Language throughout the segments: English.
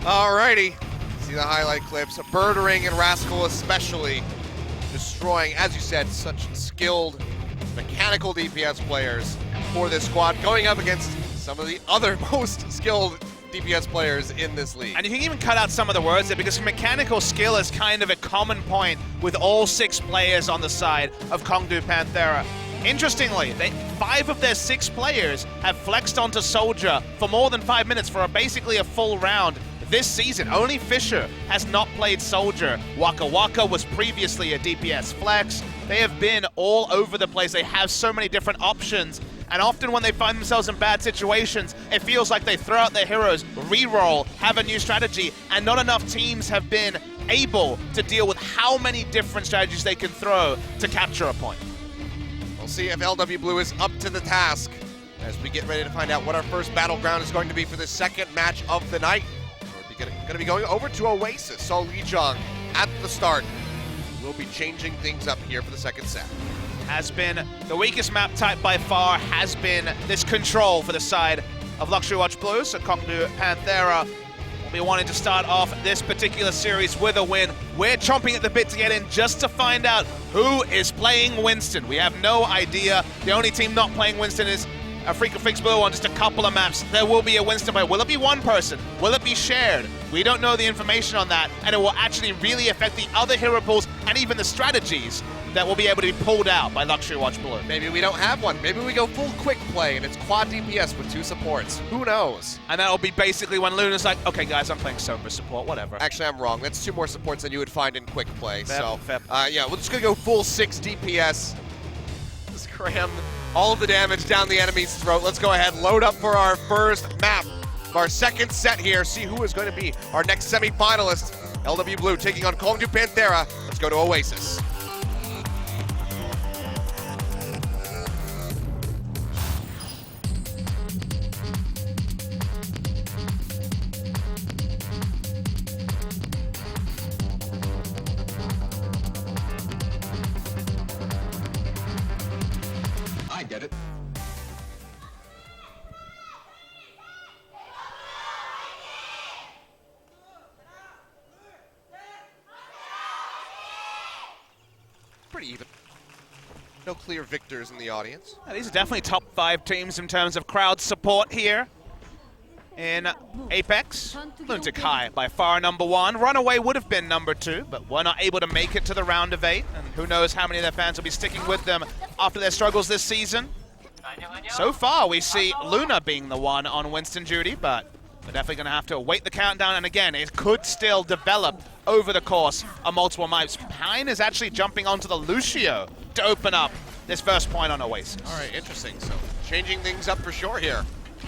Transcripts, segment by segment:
Alrighty, see the highlight clips. Birdering and Rascal especially destroying, as you said, such skilled mechanical DPS players for this squad, going up against some of the other most skilled DPS players in this league. And you can even cut out some of the words there because mechanical skill is kind of a common point with all 6 players on the side of Kongdu Panthera. Interestingly, 5 of their 6 players have flexed onto Soldier for more than 5 minutes for basically a full round this season. Only Fisher has not played Soldier. Waka Waka was previously a DPS flex. They have been all over the place. They have so many different options. And often when they find themselves in bad situations, it feels like they throw out their heroes, re-roll, have a new strategy, and not enough teams have been able to deal with how many different strategies they can throw to capture a point. We'll see if LW Blue is up to the task as we get ready to find out what our first battleground is going to be for the second match of the night. We're going to be going over to Oasis, so Lee Jong at the start. We'll be changing things up here for the second set. Has been the weakest map type by far, has been this control for the side of Luxury Watch Blue. So Kongdu Panthera will be wanting to start off this particular series with a win. We're chomping at the bit to get in just to find out who is playing Winston. We have no idea. The only team not playing Winston is a Freak of Fix Blue on just a couple of maps. There will be a Winston player. Will it be one person? Will it be shared? We don't know the information on that, and it will actually really affect the other hero pools and even the strategies that will be able to be pulled out by Luxury Watch Blue. Maybe we don't have one. Maybe we go full quick play and it's quad DPS with 2 supports. Who knows? And that'll be basically when Luna's like, okay guys, I'm playing Sober support, whatever. Actually, I'm wrong. That's 2 more supports than you would find in quick play. Fair. Yeah, we're just gonna go full 6 DPS. Just cram all of the damage down the enemy's throat. Let's go ahead, load up for our first map of our second set here. See who is going to be our next semi-finalist. LW Blue taking on Kongdu Panthera. Let's go to Oasis. I get it. Pretty even. No clear victors in the audience. Yeah, these are definitely top 5 teams in terms of crowd support here in Apex. Lunatic High by far number 1. Runaway would have been number 2, but were not able to make it to the round of 8. And who knows how many of their fans will be sticking with them after their struggles this season. So far, we see Luna being the one on Winston duty, but we're definitely going to have to wait the countdown. And again, it could still develop over the course of multiple maps. Pine is actually jumping onto the Lucio to open up this first point on Oasis. All right, interesting. So changing things up for sure here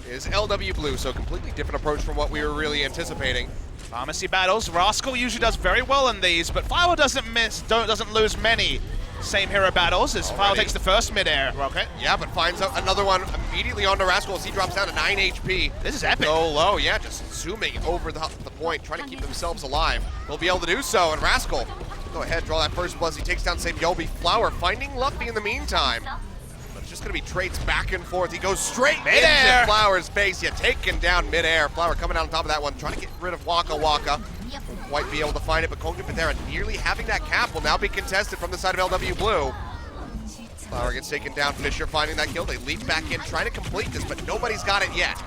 is LW Blue. So completely different approach from what we were really anticipating. Pharmacy battles. Rascal usually does very well in these, but Flower doesn't lose many same hero battles as Flower takes the first mid-air rocket. Yeah, but finds out another one immediately onto Rascal as he drops down to 9 HP. This is epic. So low, yeah, just zooming over the point, trying to keep themselves alive. They'll be able to do so, and Rascal, go ahead, draw that first blood. He takes down Same Yobi. Flower finding Luffy in the meantime. But it's just going to be trades back and forth. He goes straight mid-air into Flower's face. Yeah, taken down mid-air. Flower coming out on top of that one, trying to get rid of Waka Waka. Won't quite be able to find it, but Kongdu Panthera nearly having that cap will now be contested from the side of LW Blue. Flower gets taken down. Fisher finding that kill. They leap back in, trying to complete this, but nobody's got it yet.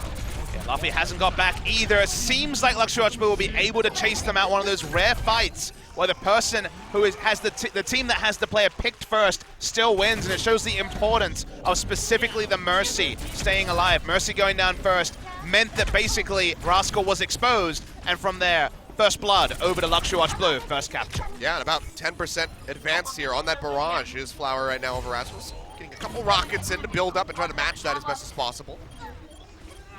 Yeah, Luffy hasn't got back either. It seems like Luxury Watch Blue will be able to chase them out. One of those rare fights where the person who has the team that has the player picked first still wins, and it shows the importance of specifically the Mercy staying alive. Mercy going down first meant that basically Rascal was exposed, and from there, first blood over to Luxury Watch Blue, first capture. Yeah, and about 10% advance here on that barrage is Flower right now over Rasmus. Getting a couple rockets in to build up and try to match that as best as possible.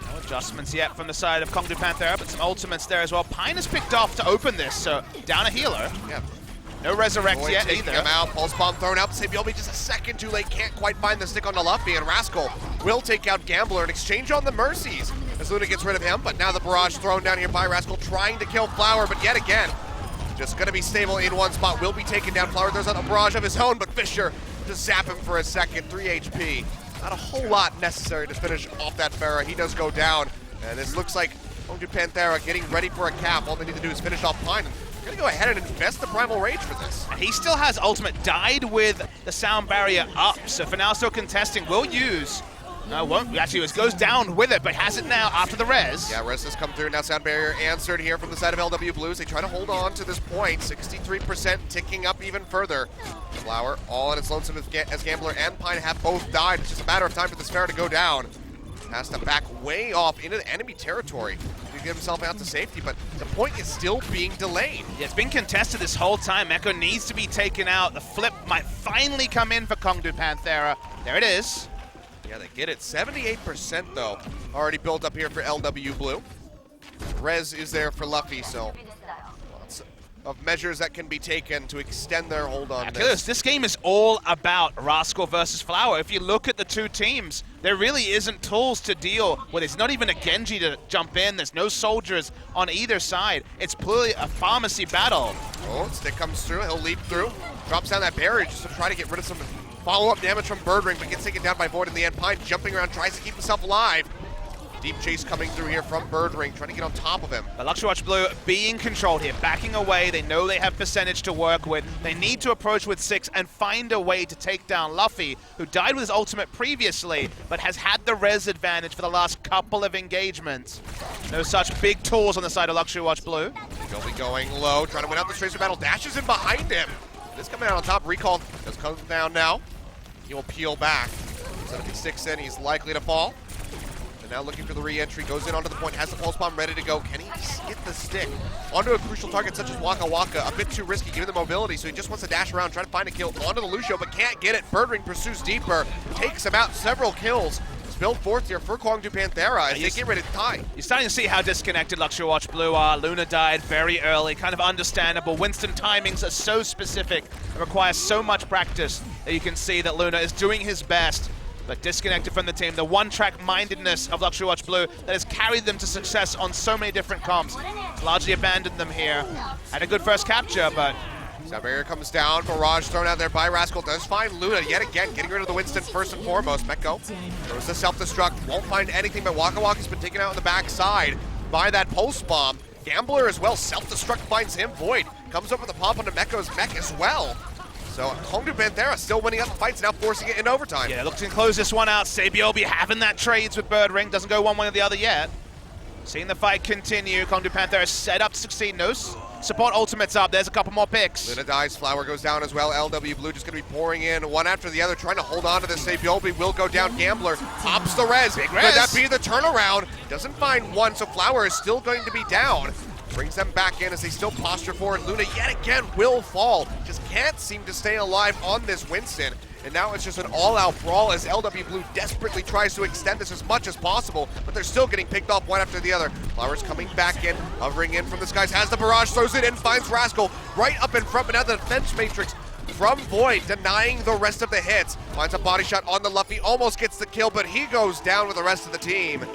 No adjustments yet from the side of Kongdu Panthera, but some ultimates there as well. Pine is picked off to open this, so down a healer. Yeah. No resurrect Boy, yet taking either. him out, pulse bomb thrown out. Save Yobi just a second too late, can't quite find the stick onto Luffy, and Rascal will take out Gambler in exchange on the Mercies as Luna gets rid of him, but now the barrage thrown down here by Rascal trying to kill Flower, but yet again, just gonna be stable in one spot, will be taken down. Flower throws out a barrage of his own, but Fisher just zap him for a second, 3 HP. Not a whole lot necessary to finish off that Pharah. He does go down, and this looks like Kongdu Panthera getting ready for a cap. All they need to do is finish off Pine. And they're gonna go ahead and invest the Primal Rage for this. And he still has ultimate, died with the sound barrier up, so for now still contesting, will use. No, won't. Actually, it goes down with it, but has it now after the res. Yeah, res has come through. Now sound barrier answered here from the side of LW Blues. They try to hold on to this point. 63% ticking up even further. Flower all in its lonesome as Gambler and Pine have both died. It's just a matter of time for this Pharah to go down. Has to back way off into the enemy territory to get himself out to safety, but the point is still being delayed. Yeah, it's been contested this whole time. Echo needs to be taken out. The flip might finally come in for Kongdu Panthera. There it is. Yeah, they get it. 78% though, already built up here for LW Blue. Res is there for Luffy, so lots of measures that can be taken to extend their hold on This game is all about Rascal versus Flower. If you look at the two teams, there really isn't tools to deal with. It's not even a Genji to jump in. There's no soldiers on either side. It's purely a pharmacy battle. Oh, stick comes through. He'll leap through. Drops down that barrier just to try to get rid of some follow-up damage from Birdring, but gets taken down by Void in the end. Pine jumping around, tries to keep himself alive. Deep chase coming through here from Birdring, trying to get on top of him. But Luxury Watch Blue being controlled here, backing away. They know they have percentage to work with. They need to approach with 6 and find a way to take down Luffy, who died with his ultimate previously, but has had the res advantage for the last couple of engagements. No such big tools on the side of Luxury Watch Blue. He'll be going low, trying to win out the Tracer battle. Dashes in behind him. This coming out on top. Recall does come down now. He will peel back. So if he sticks in, he's likely to fall. And now looking for the re-entry, goes in onto the point, has the pulse bomb ready to go. Can he get the stick onto a crucial target such as Waka Waka? A bit too risky given the mobility, so he just wants to dash around, try to find a kill onto the Lucio, but can't get it. Birdring pursues deeper, takes him out. Several kills. Build forth here for Kongdu Panthera as they get ready to tie. You're starting to see how disconnected Luxury Watch Blue are. Luna died very early, kind of understandable. Winston timings are so specific. It requires so much practice that you can see that Luna is doing his best, but disconnected from the team. The one-track mindedness of Luxury Watch Blue that has carried them to success on so many different comps. It's largely abandoned them here. Had a good first capture, but Sound barrier comes down. Barrage thrown out there by Rascal. Does find Luna yet again, getting rid of the Winston first and foremost. Mekko throws the self-destruct. Won't find anything, but Waka Waka's been taken out on the backside by that pulse bomb. Gambler as well. Self-destruct finds him. Void comes up with a pop onto Mekko's mech as well. So Kongdu Panthera still winning up the fights, now forcing it in overtime. Yeah, looking to close this one out. Sabiobi having that trades with Birdring. Doesn't go one way or the other yet. Seeing the fight continue. Kongdu Panthera set up to succeed. No support ultimates up. There's a couple more picks. Luna dies. Flower goes down as well. LW Blue just going to be pouring in one after the other, trying to hold on to this. Sabiobi will go down. Gambler pops the res. Big Could that be the turnaround? Doesn't find one, so Flower is still going to be down. Brings them back in as they still posture forward. Luna yet again will fall. Just can't seem to stay alive on this Winston. And now it's just an all-out brawl as LW Blue desperately tries to extend this as much as possible, but they're still getting picked off one after the other. Flowers coming back in, hovering in from the skies, has the barrage, throws it in, finds Rascal right up in front, but now the defense matrix from Void, denying the rest of the hits. Finds a body shot on the Luffy, almost gets the kill, but he goes down with the rest of the team.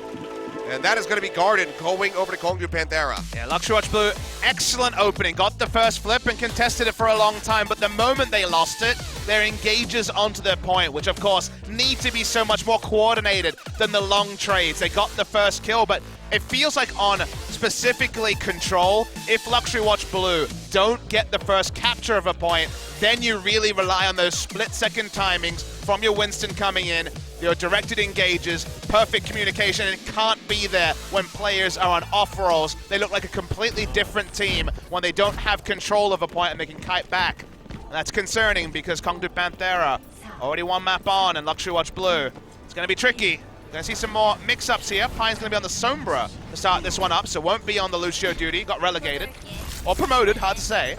And that is going to be guarded going over to Kongdu Panthera. Yeah, Luxury Watch Blue, excellent opening. Got the first flip and contested it for a long time, but the moment they lost it, their engages onto their point, which of course need to be so much more coordinated than the long trades. They got the first kill, but it feels like on specifically control, if Luxury Watch Blue don't get the first capture of a point, then you really rely on those split-second timings from your Winston coming in, your directed engages, perfect communication, and it can't be there when players are on off rolls. They look like a completely different team when they don't have control of a point and they can kite back. And that's concerning because Kongdu Panthera already one map on and Luxury Watch Blue. It's going to be tricky. Going to see some more mix-ups here. Pine's going to be on the Sombra to start this one up, so won't be on the Lucio duty. Got relegated. Or promoted, hard to say.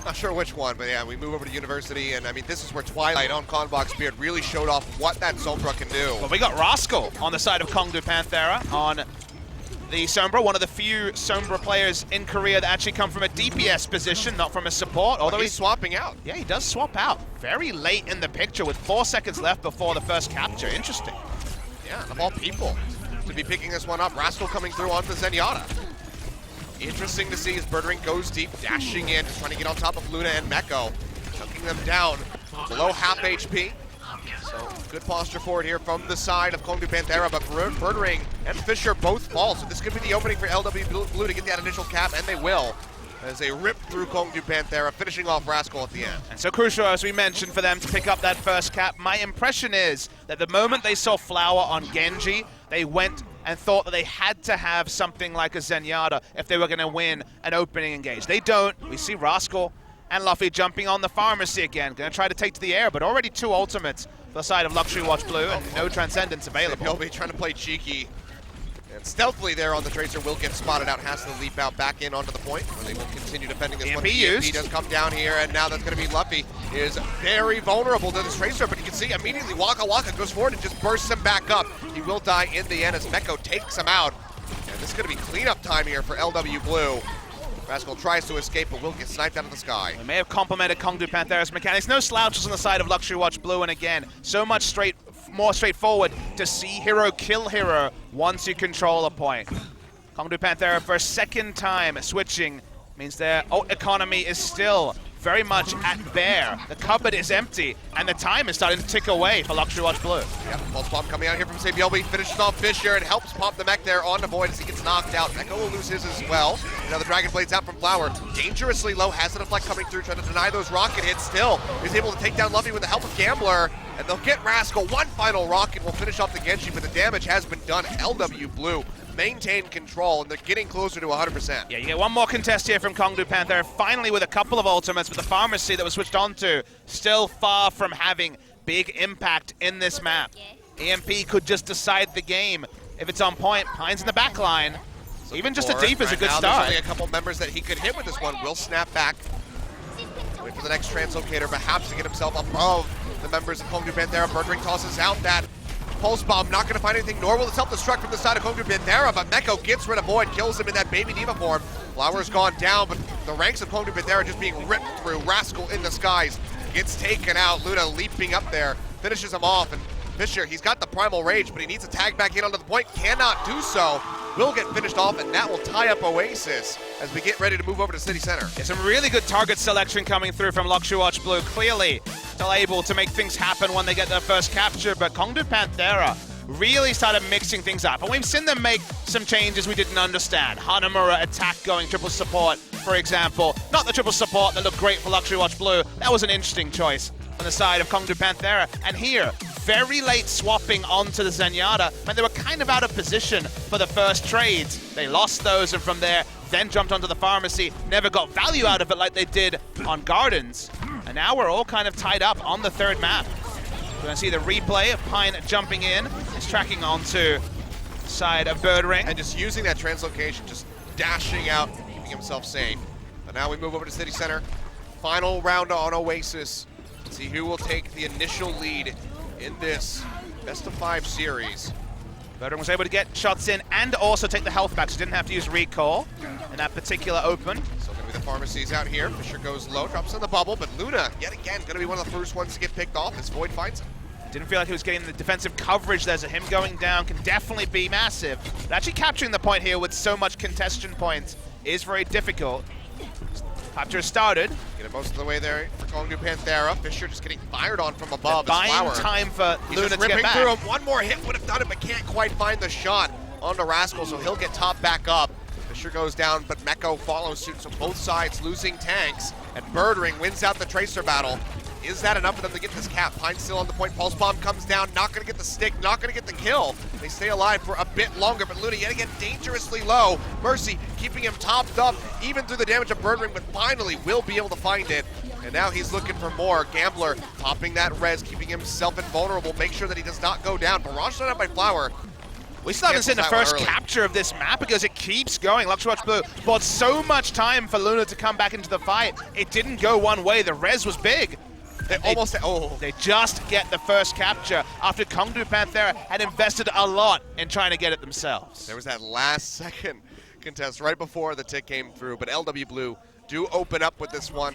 Not sure which one, but yeah, we move over to University, and I mean, this is where Twilight on Convox Beard really showed off what that Sombra can do. Well, we got Rascal on the side of Kongdu Panthera on the Sombra, one of the few Sombra players in Korea that actually come from a DPS position, not from a support. Although he's swapping out. Yeah, he does swap out very late in the picture with 4 seconds left before the first capture. Interesting. Yeah, of all people to be picking this one up. Rascal coming through onto Zenyatta. Interesting to see as Birdring goes deep, dashing in, just trying to get on top of Luna and Mekko, chunking them down below half HP. So good posture forward here from the side of Kongdu Panthera, but Birdring and Fisher both fall. So this could be the opening for LW Blue to get that initial cap, and they will, as they rip through Kongdu Panthera, finishing off Rascal at the end. And so crucial, as we mentioned, for them to pick up that first cap. My impression is that the moment they saw Flower on Genji, they went and thought that they had to have something like a Zenyatta if they were going to win an opening engage. They don't. We see Rascal and Luffy jumping on the Pharmacy again. Going to try to take to the air, but already 2 ultimates for the side of Luxury Watch Blue, and no Transcendence available. He'll be trying to play cheeky. And stealthily there on the Tracer will get spotted out, has to leap out back in onto the point, where they will continue defending this one. EMP does come down here, and now that's going to be Luffy. He is very vulnerable to this Tracer, but you can see immediately Waka Waka goes forward and just bursts him back up. He will die in the end as Meko takes him out. And this is going to be cleanup time here for LW Blue. Rascal tries to escape, but will get sniped out of the sky. They may have complimented Kongdu Panthera's mechanics. No slouches on the side of Luxury Watch Blue, and again, so much more straightforward to see hero kill hero once you control a point. Kongdu Panthera for a second time switching means their ult economy is still very much at bare. The cupboard is empty, and the time is starting to tick away for Luxury Watch Blue. Yep, Pulse Bomb coming out here from Sabielby, finishes off Fisher and helps pop the mech there onto Void as he gets knocked out. Meko will lose his as well. Now the Dragon Blade's out from Flower. Dangerously low, has a deflect coming through, trying to deny those rocket hits. Still, he's able to take down Luffy with the help of Gambler, and they'll get Rascal. One final rocket will finish off the Genji, but the damage has been done. LW Blue maintain control, and they're getting closer to 100%. Yeah, you get one more contest here from Kongdu Panthera, finally with a couple of ultimates, but the Pharmacy that was switched onto still far from having big impact in this map. EMP could just decide the game if it's on point. Pines in the back line. Even just a deep is a good start. There's only a couple members that he could hit with this one. Will snap back. Wait for the next translocator, perhaps to get himself above the members of Kongdu Panthera. Birdring tosses out that Pulse Bomb, not going to find anything, nor will it self-destruct from the side of Kongdu Panthera, but Meko gets rid of Void, kills him in that Baby Diva form. Flower's gone down, but the ranks of Kongdu Panthera just being ripped through. Rascal in the skies gets taken out. Luna leaping up there, finishes him off, and Fisher, he's got the Primal Rage, but he needs to tag back in onto the point, cannot do so. Will get finished off, and that will tie up Oasis as we get ready to move over to City Center. Yeah, some really good target selection coming through from Luxury Watch Blue. Clearly still able to make things happen when they get their first capture, but Kongdu Panthera really started mixing things up. And we've seen them make some changes we didn't understand. Hanamura attack going triple support, for example. Not the triple support that looked great for Luxury Watch Blue. That was an interesting choice on the side of Kongdu Panthera. And here, very late swapping onto the Zenyatta, meant they were kind of out of position for the first trades. They lost those, and from there, then jumped onto the Pharmacy. Never got value out of it like they did on Gardens. And now we're all kind of tied up on the third map. We're going to see the replay of Pine jumping in. He's tracking onto the side of Birdring. And just using that translocation, just dashing out, keeping himself safe. But now we move over to City Center. Final round on Oasis. Let's see who will take the initial lead in this best-of-5 series. Birdring was able to get shots in and also take the health back, so didn't have to use recall in that particular open. So going to be the Pharmacies out here. Fisher goes low, drops in the bubble, but Luna, yet again, going to be one of the first ones to get picked off as Void finds him. Didn't feel like he was getting the defensive coverage there, so him going down can definitely be massive. But actually capturing the point here with so much contestation points is very difficult. Capture started. Get it most of the way there for Kongdu Panthera. Fisher just getting fired on from above. Buying time for Luna to get back. Through him. One more hit would have done it, but can't quite find the shot onto Rascal, so he'll get top back up. Fisher goes down, but Meko follows suit, so both sides losing tanks, and Birdring wins out the Tracer battle. Is that enough for them to get this cap? Pine still on the point. Pulse Bomb comes down, not going to get the stick, not going to get the kill. They stay alive for a bit longer, but Luna yet again dangerously low. Mercy keeping him topped up, even through the damage of Birdring, but finally will be able to find it. And now he's looking for more. Gambler popping that res, keeping himself invulnerable, make sure that he does not go down. Barrage done out by Flower. We still haven't seen the first capture of this map because it keeps going. Luxury Watch Blue bought so much time for Luna to come back into the fight. It didn't go one way. The res was big. They just get the first capture after Kongdu Panthera had invested a lot in trying to get it themselves. There was that last second contest right before the tick came through, but LW Blue do open up with this one.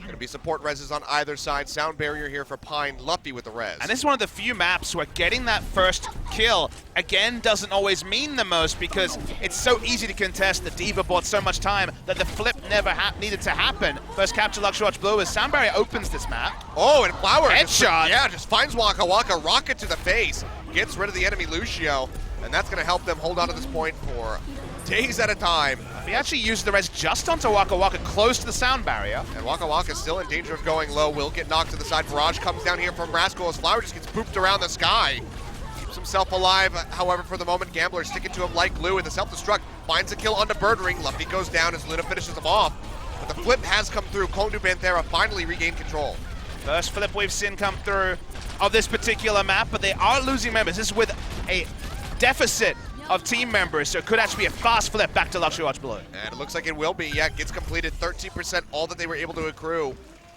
Going to be support reses on either side. Sound barrier here for Pine. Luffy with the res. And this is one of the few maps where getting that first kill, again, doesn't always mean the most because it's so easy to contest. The D.Va bought so much time that the flip never needed to happen. First capture LuxuryWatch Blue as Sound barrier opens this map. Oh, and Flower headshot. Just finds Waka Waka. Rocket to the face. Gets rid of the enemy Lucio. And that's going to help them hold on to this point for days at a time. He actually used the res just onto Waka Waka, close to the sound barrier. And Waka Waka is still in danger of going low. Will get knocked to the side. Barrage comes down here from Rascal as Flower just gets pooped around the sky. Keeps himself alive, however, for the moment. Gambler sticking to him like glue, and the self-destruct finds a kill onto Birdring. Luffy goes down as Luna finishes him off. But the flip has come through. Kongdu Panthera finally regained control. First flip we've seen come through of this particular map, but they are losing members. This is with a deficit of team members, so it could actually be a fast flip back to LuxuryWatch Blue. And it looks like it will be. Yeah, gets completed 13%, all that they were able to accrue.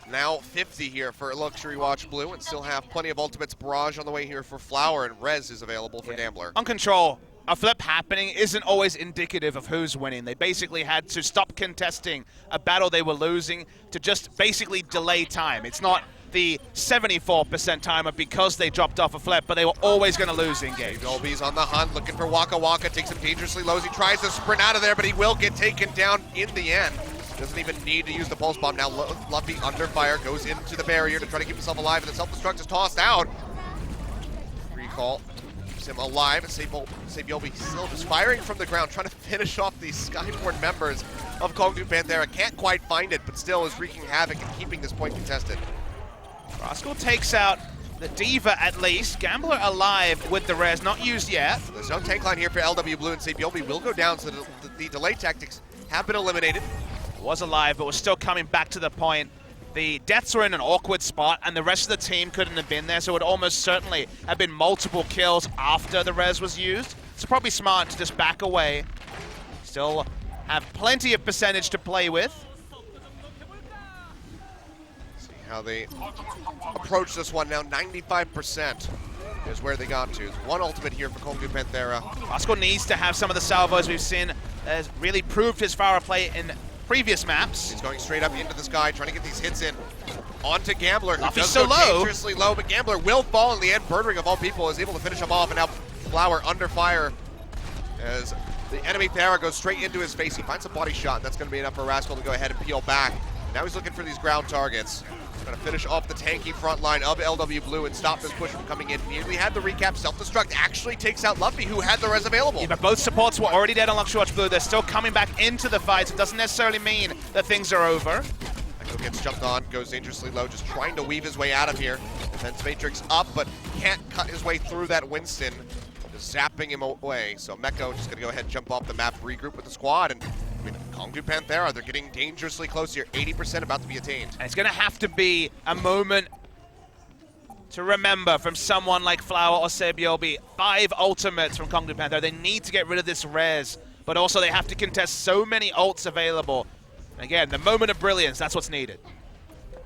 Now 50 here for LuxuryWatch Blue, and still have plenty of ultimates. Barrage on the way here for Flower, and res is available for Gambler. On control, a flip happening isn't always indicative of who's winning. They basically had to stop contesting a battle they were losing to just basically delay time. It's not the 74% timer because they dropped off a flip, but they were always going to lose in game. Dolby's on the hunt, looking for Waka Waka, takes him dangerously low as he tries to sprint out of there, but he will get taken down in the end. Doesn't even need to use the pulse bomb. Now Luffy under fire, goes into the barrier to try to keep himself alive, and the self-destruct is tossed out. Recall keeps him alive, and Sabiobi still just firing from the ground, trying to finish off these Skyborn members of Kongdu Panthera. Can't quite find it, but still is wreaking havoc and keeping this point contested. Rascal takes out the D.Va at least. Gambler alive with the res, not used yet. There's no tank line here for LW Blue, and Sabiobi will go down, so the delay tactics have been eliminated. Was alive, but was still coming back to the point. The deaths were in an awkward spot, and the rest of the team couldn't have been there, so it would almost certainly have been multiple kills after the res was used. It's probably smart to just back away. Still have plenty of percentage to play with. How they approach this one now. 95% is where they got to. One ultimate here for Kongdu Panthera. Rascal needs to have some of the salvos we've seen. Has really proved his power play in previous maps. He's going straight up into the sky, trying to get these hits in onto Gambler, who Luffy's does so go low. dangerously low, but Gambler will fall in the end. Birdring, of all people, is able to finish him off, and now Flower under fire as the enemy Thera goes straight into his face. He finds a body shot, and that's going to be enough for Rascal to go ahead and peel back. Now he's looking for these ground targets. Trying to finish off the tanky front line of LW Blue and stop this push from coming in. Nearly had the recap. Self-destruct actually takes out Luffy, who had the res available. Yeah, but both supports were already dead on LuxuryWatch Blue. They're still coming back into the fight. It doesn't necessarily mean that things are over. Echo gets jumped on, goes dangerously low, just trying to weave his way out of here. Defense Matrix up, but can't cut his way through that Winston. Just zapping him away. So Meko just gonna go ahead and jump off the map, regroup with the squad, and I mean, Kongdu Panthera, they're getting dangerously close here. 80% about to be attained. And it's going to have to be a moment to remember from someone like Flower or Sabiobi. 5 ultimates from Kongdu Panthera. They need to get rid of this res, but also they have to contest so many ults available. And again, the moment of brilliance, that's what's needed.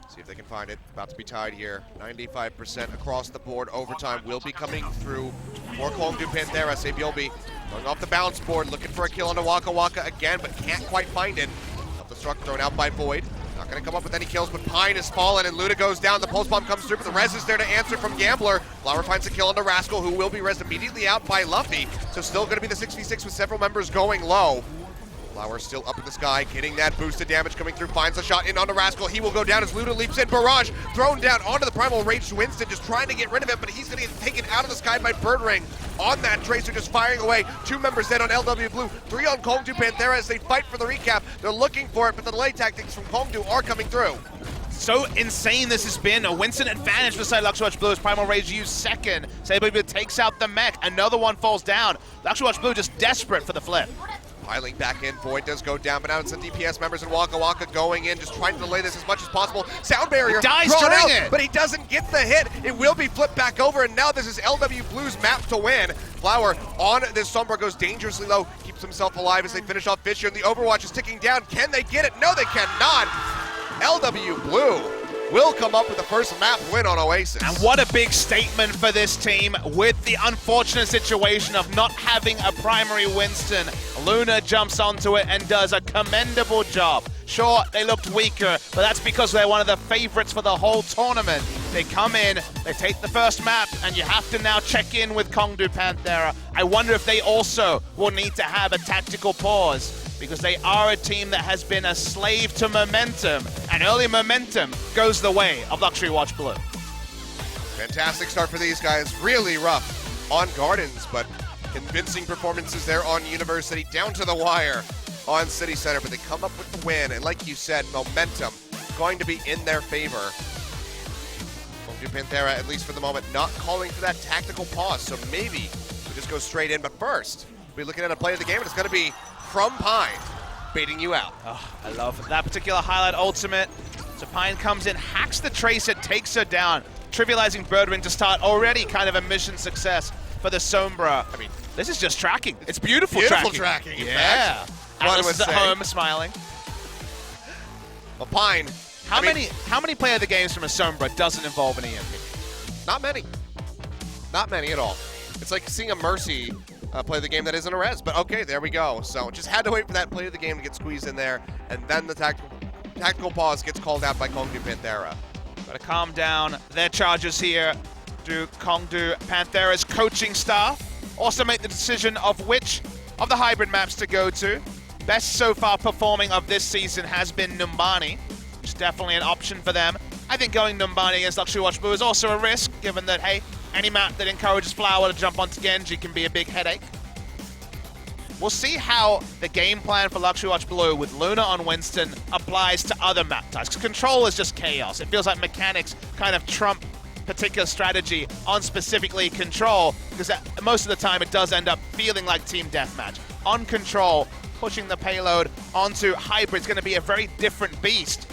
See if they can find it. About to be tied here. 95% across the board. Overtime will be coming through for Kongdu Panthera. Sabiobi going off the bounce board, looking for a kill on Waka Waka again, but can't quite find it. Self-destruct thrown out by Void. Not going to come up with any kills, but Pine is fallen, and Luna goes down. The pulse bomb comes through, but the res is there to answer from Gambler. Flower finds a kill on the Rascal, who will be res immediately out by Luffy. So still going to be the 6v6 with several members going low. Flower still up in the sky, getting that boosted damage coming through, finds a shot in on the Rascal. He will go down as Luna leaps in. Barrage thrown down onto the Primal Rage Winston, just trying to get rid of it, but he's going to get taken out of the sky by Birdring. On that Tracer, just firing away. 2 members dead on LW Blue, 3 on Kongdu Panthera as they fight for the recap. They're looking for it, but the delay tactics from Kongdu are coming through. So insane this has been. A Winston advantage for side LuxuryWatch Blue as Primal Rage used second. Sabiobi takes out the mech. Another one falls down. LuxuryWatch Blue just desperate for the flip. Piling back in, Void does go down, but now it's the DPS members and Waka Waka going in, just trying to delay this as much as possible. Sound barrier dies drawn during out, it, but he doesn't get the hit. It will be flipped back over, and now this is LW Blue's map to win. Flower on this Sombra goes dangerously low, keeps himself alive as they finish off Fisher, and the Overwatch is ticking down. Can they get it? No, they cannot. LW Blue will come up with the first map win on Oasis. And what a big statement for this team with the unfortunate situation of not having a primary Winston. Luna jumps onto it and does a commendable job. Sure, they looked weaker, but that's because they're one of the favorites for the whole tournament. They come in, they take the first map, and you have to now check in with Kongdu Panthera. I wonder if they also will need to have a tactical pause, because they are a team that has been a slave to momentum, and early momentum goes the way of Luxury Watch Blue. Fantastic start for these guys. Really rough on Gardens, but convincing performances there on University, down to the wire on City Center, but they come up with the win, and like you said, momentum going to be in their favor. Kongdu Panthera, at least for the moment, not calling for that tactical pause, so maybe we just go straight in, but first, we're looking at a play of the game, and it's going to be from Pine, baiting you out. Oh, I love that particular highlight ultimate. So Pine comes in, hacks the Tracer, takes her down, trivializing Birdwing to start already kind of a mission success for the Sombra. I mean, this is just tracking. It's beautiful tracking. Yeah. Alice is at home smiling. Well, Pine. How many player of the games from a Sombra doesn't involve an EMP? Not many. Not many at all. It's like seeing a Mercy play the game that isn't a res, but okay, there we go. So just had to wait for that play of the game to get squeezed in there, and then the tactical pause gets called out by Kongdu Panthera. Gotta calm down their charges here. Do Kongdu Panthera's coaching staff also make the decision of which of the hybrid maps to go to? Best so far performing of this season has been Numbani, which is definitely an option for them. I think going Numbani against Luxury Watch Blue is also a risk, given that, hey, any map that encourages Flower to jump onto Genji can be a big headache. We'll see how the game plan for Luxury Watch Blue with Luna on Winston applies to other map types, because Control is just chaos. It feels like mechanics kind of trump particular strategy on specifically Control, because most of the time it does end up feeling like team deathmatch. On Control, pushing the payload onto Hybrid is going to be a very different beast.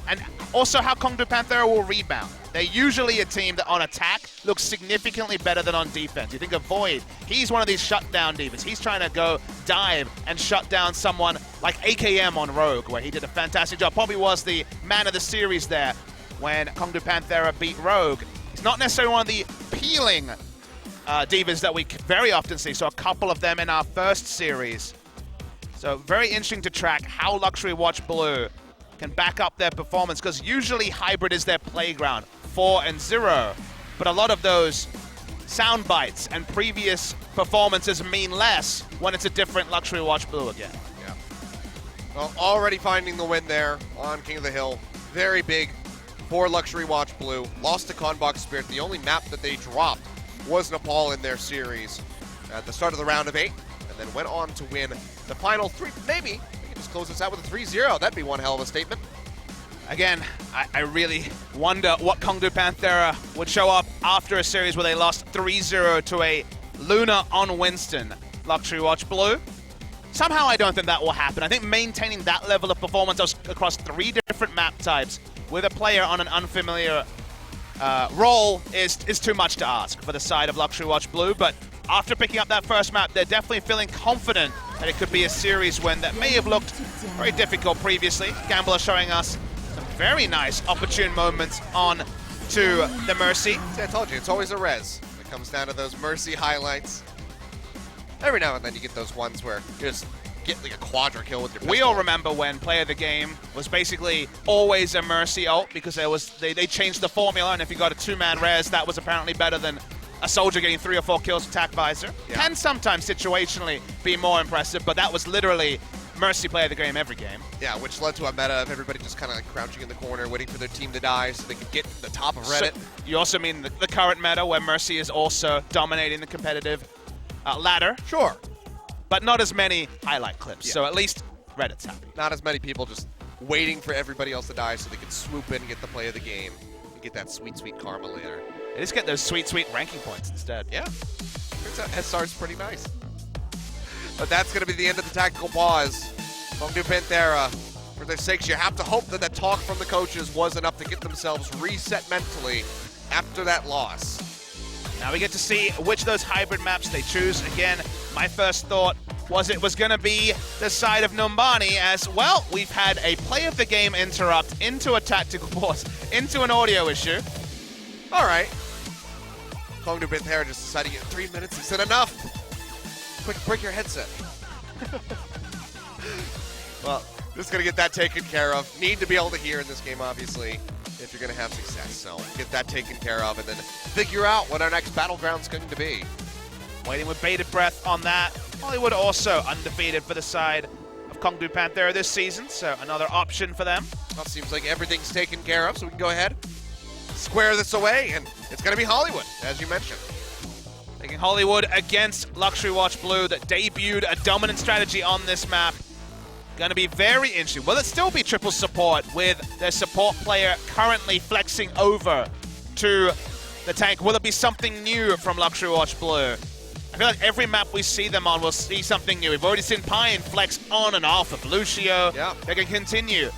And also how Kongdu Panthera will rebound. They're usually a team that on attack looks significantly better than on defense. You think of Void, he's one of these shutdown divas. He's trying to go dive and shut down someone like AKM on Rogue, where he did a fantastic job. Probably was the man of the series there when Kongdu Panthera beat Rogue. He's not necessarily one of the peeling divas that we very often see, so a couple of them in our first series. So very interesting to track how Luxury Watch Blue can back up their performance, because usually Hybrid is their playground, 4-0. But a lot of those sound bites and previous performances mean less when it's a different Luxury Watch Blue again. Yeah. Well, already finding the win there on King of the Hill. Very big for Luxury Watch Blue. Lost to Conbox Spirit. The only map that they dropped was Nepal in their series at the start of the round of 8, and then went on to win the final 3. Maybe we can just close this out with a 3-0. That'd be one hell of a statement. Again, I really wonder what Kongdu Panthera would show up after a series where they lost 3-0 to a Luna on Winston. Luxury Watch Blue. Somehow I don't think that will happen. I think maintaining that level of performance across 3 different map types with a player on an unfamiliar role is too much to ask for the side of Luxury Watch Blue, but after picking up that first map, they're definitely feeling confident that it could be a series win that may have looked very difficult previously. Gambler showing us some very nice opportune moments on to the Mercy. See, I told you, it's always a res. It comes down to those Mercy highlights. Every now and then you get those ones where you just get like a quadra kill with your pistol. We all remember when Play of the Game was basically always a Mercy ult, because they changed the formula, and if you got a 2-man res, that was apparently better than a soldier getting 3 or 4 kills with Attack Visor. Yeah. Can sometimes situationally be more impressive, but that was literally Mercy Play of the Game every game. Yeah, which led to a meta of everybody just kind of like crouching in the corner, waiting for their team to die so they could get to the top of Reddit. So you also mean the current meta where Mercy is also dominating the competitive ladder? Sure. But not as many highlight clips, Yeah. so at least Reddit's happy. Not as many people just waiting for everybody else to die so they can swoop in and get the play of the game and get that sweet, sweet karma later. They just get those sweet, sweet ranking points instead. Yeah. Turns out SR's pretty nice. But that's going to be the end of the tactical pause. Kongdu Panthera, for their sakes, you have to hope that that talk from the coaches was enough to get themselves reset mentally after that loss. Now we get to see which of those hybrid maps they choose. Again, my first thought was it was going to be the side of Numbani, as, well, we've had a play of the game interrupt into a tactical pause, into an audio issue. All right. Kongdu Panthera just decided to get 3 minutes and said enough. Quick, break your headset. Well, Just gonna get that taken care of. Need to be able to hear in this game, obviously, if you're gonna have success. So get that taken care of and then figure out what our next battleground's going to be. Waiting with bated breath on that. Hollywood also undefeated for the side of Kongdu Panthera this season, so another option for them. Well, seems like everything's taken care of, so we can go ahead, square this away, and it's gonna be Hollywood, as you mentioned. Taking Hollywood against Luxury Watch Blue that debuted a dominant strategy on this map. Going to be very interesting. Will it still be triple support with their support player currently flexing over to the tank? Will it be something new from Luxury Watch Blue? I feel like every map we see them on, we'll see something new. We've already seen Pine flex on and off of Lucio. Yeah. They can continue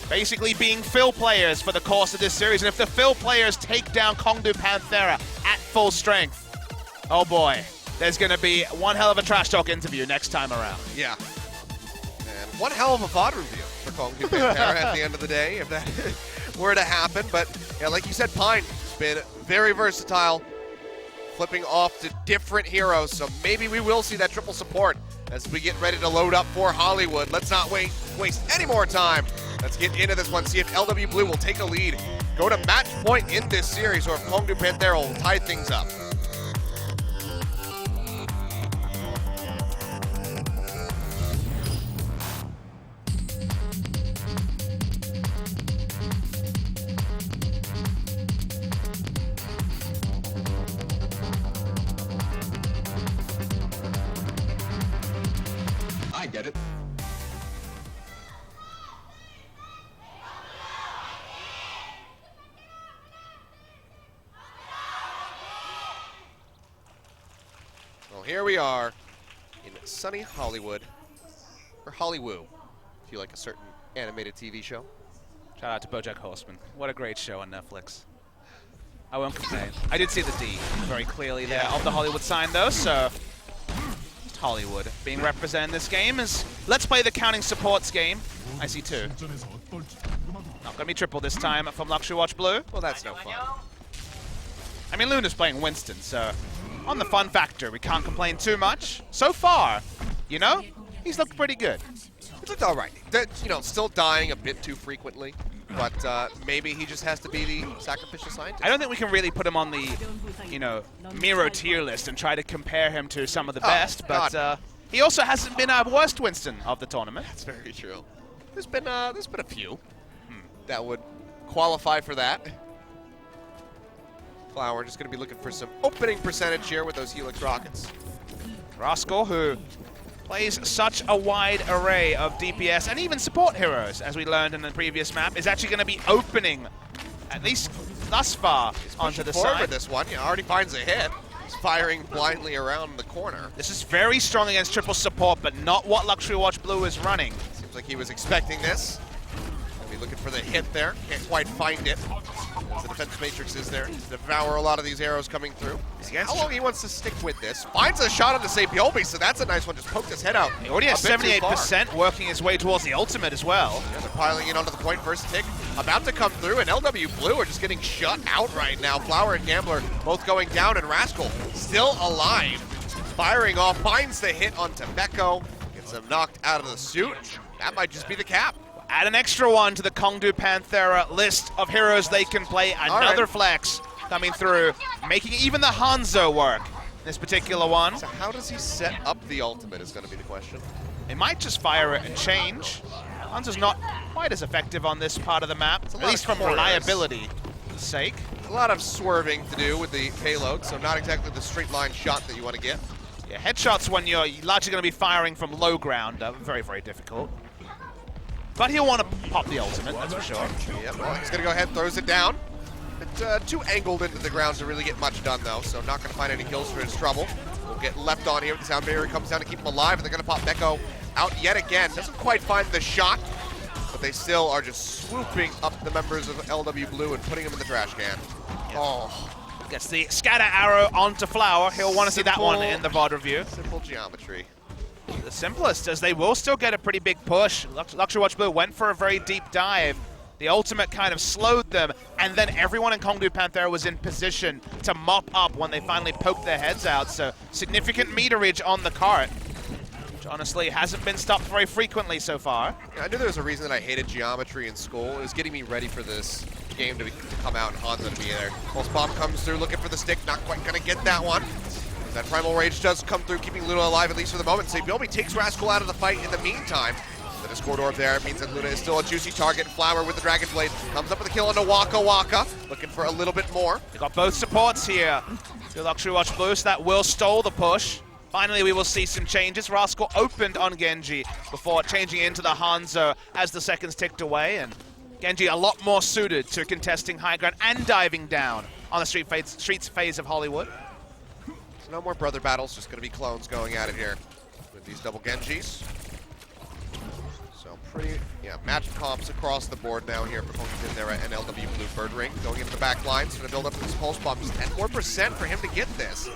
basically being fill players for the course of this series. And if the fill players take down Kongdu Panthera at full strength, oh boy, there's going to be one hell of a trash talk interview next time around. Yeah. And one hell of a VOD review for Kongdu Panthera at the end of the day, if that were to happen. But yeah, like you said, Pine's been very versatile, flipping off to different heroes. So maybe we will see that triple support as we get ready to load up for Hollywood. Let's not waste any more time. Let's get into this one, see if LW Blue will take a lead, go to match point in this series, or if Kongdu Panthera will tie things up. I get it. Well, here we are in sunny Hollywood, or Hollywoo, if you like a certain animated TV show. Shout out to BoJack Horseman. What a great show on Netflix. I won't complain. I did see the D very clearly there of the Hollywood sign though, so just Hollywood being represented in this game is let's play the counting supports game. I see two. Not gonna be triple this time from Luxury Watch Blue. Well, that's no fun. I mean, Luna's playing Winston, so on the fun factor, we can't complain too much. So far, you know, he's looked pretty good. It's looked all right. You know, still dying a bit too frequently, but maybe he just has to be the sacrificial scientist. I don't think we can really put him on the, you know, Miro tier list and try to compare him to some of the best, but he also hasn't been our worst Winston of the tournament. That's very true. There's been a few that would qualify for that. Flower just going to be looking for some opening percentage here with those Helix Rockets. Rascal, who plays such a wide array of DPS and even support heroes, as we learned in the previous map, is actually going to be opening, at least thus far, onto the Forward side. this one, already finds a hit. He's firing blindly around the corner. This is very strong against triple support, but not what Luxury Watch Blue is running. Seems like he was expecting this. Gonna be looking for the hit there. Can't quite find it. The defense matrix is there to devour a lot of these arrows coming through. How long he wants to stick with this. Finds a shot on the Sabiobi, so that's a nice one. Just poked his head out. He already has 78% working his way towards the ultimate as well. Yeah, they're piling in onto the point. First tick about to come through, and LW Blue are just getting shut out right now. Flower and Gambler both going down, and Rascal still alive. Firing off, finds the hit onto Beko. Gets him knocked out of the suit. That might just be the cap. Add an extra one to the Kongdu Panthera list of heroes they can play. Another flex coming through, making even the Hanzo work. This particular one. So how does he set up the ultimate is going to be the question. They might just fire it and change. Hanzo's not quite as effective on this part of the map, at least from reliability's sake. A lot of swerving to do with the payload, so not exactly the straight line shot that you want to get. Yeah, headshots when you're largely going to be firing from low ground are very, very difficult. But he'll want to pop the ultimate, that's for sure. Yep, well, he's going to go ahead, throws it down. But too angled into the ground to really get much done, though, so not going to find any kills for his trouble. We'll get left on here. The sound barrier comes down to keep him alive, and they're going to pop Beko out yet again. Doesn't quite find the shot, but they still are just swooping up the members of LW Blue and putting them in the trash can. Yep. Oh. Gets the scatter arrow onto Flower. He'll want to see that one in the VOD review. Simple geometry. The simplest, as they will still get a pretty big push. Luxury Watch Blue went for a very deep dive. The ultimate kind of slowed them, and then everyone in Kongdu Panthera was in position to mop up when they finally poked their heads out. So significant meterage on the cart. which honestly hasn't been stopped very frequently so far. Yeah, I knew there was a reason that I hated geometry in school. It was getting me ready for this game to come out and Hanzo to be there. Pulse Bomb comes through looking for the stick, not quite going to get that one. That Primal Rage does come through, keeping Luna alive at least for the moment. Sabiobi takes Rascal out of the fight in the meantime. The Discord Orb there means that Luna is still a juicy target. Flower with the Dragon Blade comes up with a kill on the Waka Waka, looking for a little bit more. They got both supports here. The Luxury Watch Blue, so that will stall the push. Finally, we will see some changes. Rascal opened on Genji before changing into the Hanzo as the seconds ticked away, and Genji a lot more suited to contesting high ground and diving down on the streets phase of Hollywood. So no more brother battles, just going to be clones going at it here with these double Genjis. So pretty, match comps across the board now here for Panthera and LW Blue. Bird Ring going into the back line, so to build up this pulse bomb. Just 10 more % for him to get this.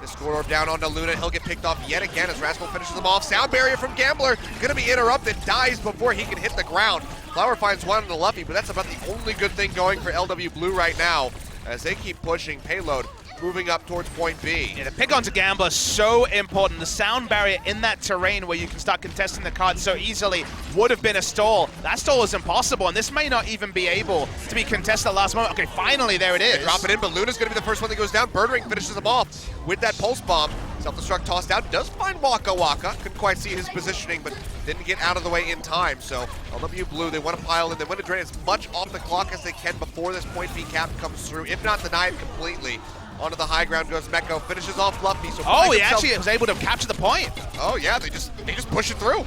This Discord Orb down onto Luna. He'll get picked off yet again as Rascal finishes him off. Sound barrier from Gambler, going to be interrupted, dies before he can hit the ground. Flower finds one on the Luffy, but that's about the only good thing going for LW Blue right now as they keep pushing payload, moving up towards point B. Yeah, the pick onto Gambler, so important. The sound barrier in that terrain where you can start contesting the card so easily would have been a stall. That stall is impossible, and this may not even be able to be contested at the last moment. Okay, finally, there it is. They drop it in, but Luna's going to be the first one that goes down. Bird Ring finishes him off with that pulse bomb. Self-destruct tossed out, does find Waka Waka. Couldn't quite see his positioning, but didn't get out of the way in time. So LW Blue, they want to pile in, they want to drain as much off the clock as they can before this point B cap comes through, if not deny it completely. Onto the high ground goes Meko, finishes off Fluffy. So he actually was able to capture the point. Oh yeah, they just push it through.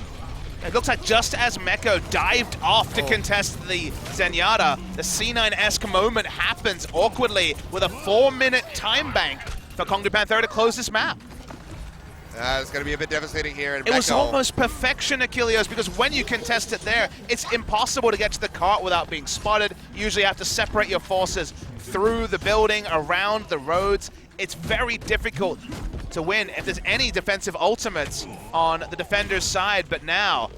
It looks like just as Meko dived off to contest the Zenyatta, the C9-esque moment happens awkwardly with a 4-minute time bank for Kongdu Panthera to close this map. It's going to be a bit devastating here. And it was almost perfection, Achilleos, because when you contest it there, it's impossible to get to the cart without being spotted. You usually have to separate your forces through the building, around the roads. It's very difficult to win if there's any defensive ultimates on the defender's side, but now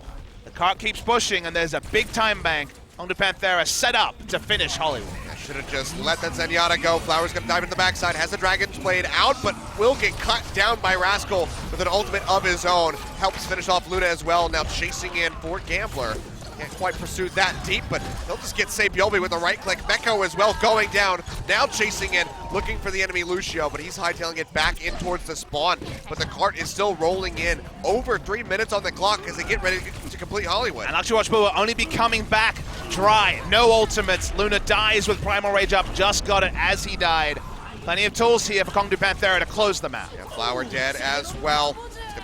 the cart keeps pushing and there's a big time bank. Kongdu Panthera set up to finish Hollywood. Should have just let that Zenyatta go. Flower's going to dive into the backside, has the Dragon's Blade out, but will get cut down by Rascal with an ultimate of his own. Helps finish off Luna as well, now chasing in for Gambler. Can't quite pursue that deep, but he'll just get Sabiobi with a right click. Meko as well going down, now chasing in, looking for the enemy Lucio, but he's hightailing it back in towards the spawn. But the cart is still rolling in. Over 3 minutes on the clock as they get ready to complete Hollywood. And Luxury Watch Blue will only be coming back dry. No ultimates. Luna dies with Primal Rage up, just got it as he died. Plenty of tools here for Kongdu Panthera to close the map. Yeah, Flower dead as well.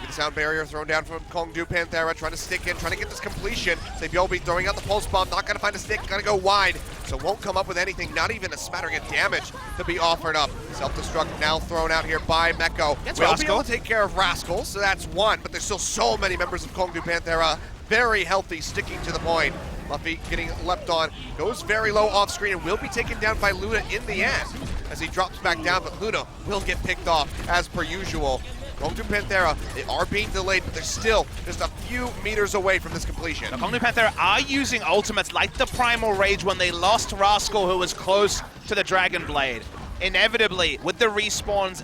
The sound barrier thrown down from Kongdu Panthera, trying to stick in, trying to get this completion. Sabiobi throwing out the pulse bomb, not gonna find a stick, gonna go wide. So won't come up with anything, not even a smattering of damage to be offered up. Self-destruct now thrown out here by Meko. Will be able to take care of Rascal, so that's one, but there's still so many members of Kongdu Panthera, very healthy, sticking to the point. Luffy getting leapt on, goes very low off screen and will be taken down by Luna in the end as he drops back down, but Luna will get picked off as per usual. Kongdu Panthera, they are being delayed, but they're still just a few meters away from this completion. Now, Kongdu Panthera are using ultimates like the Primal Rage when they lost Rascal, who was close to the Dragon Blade. Inevitably, with the respawns,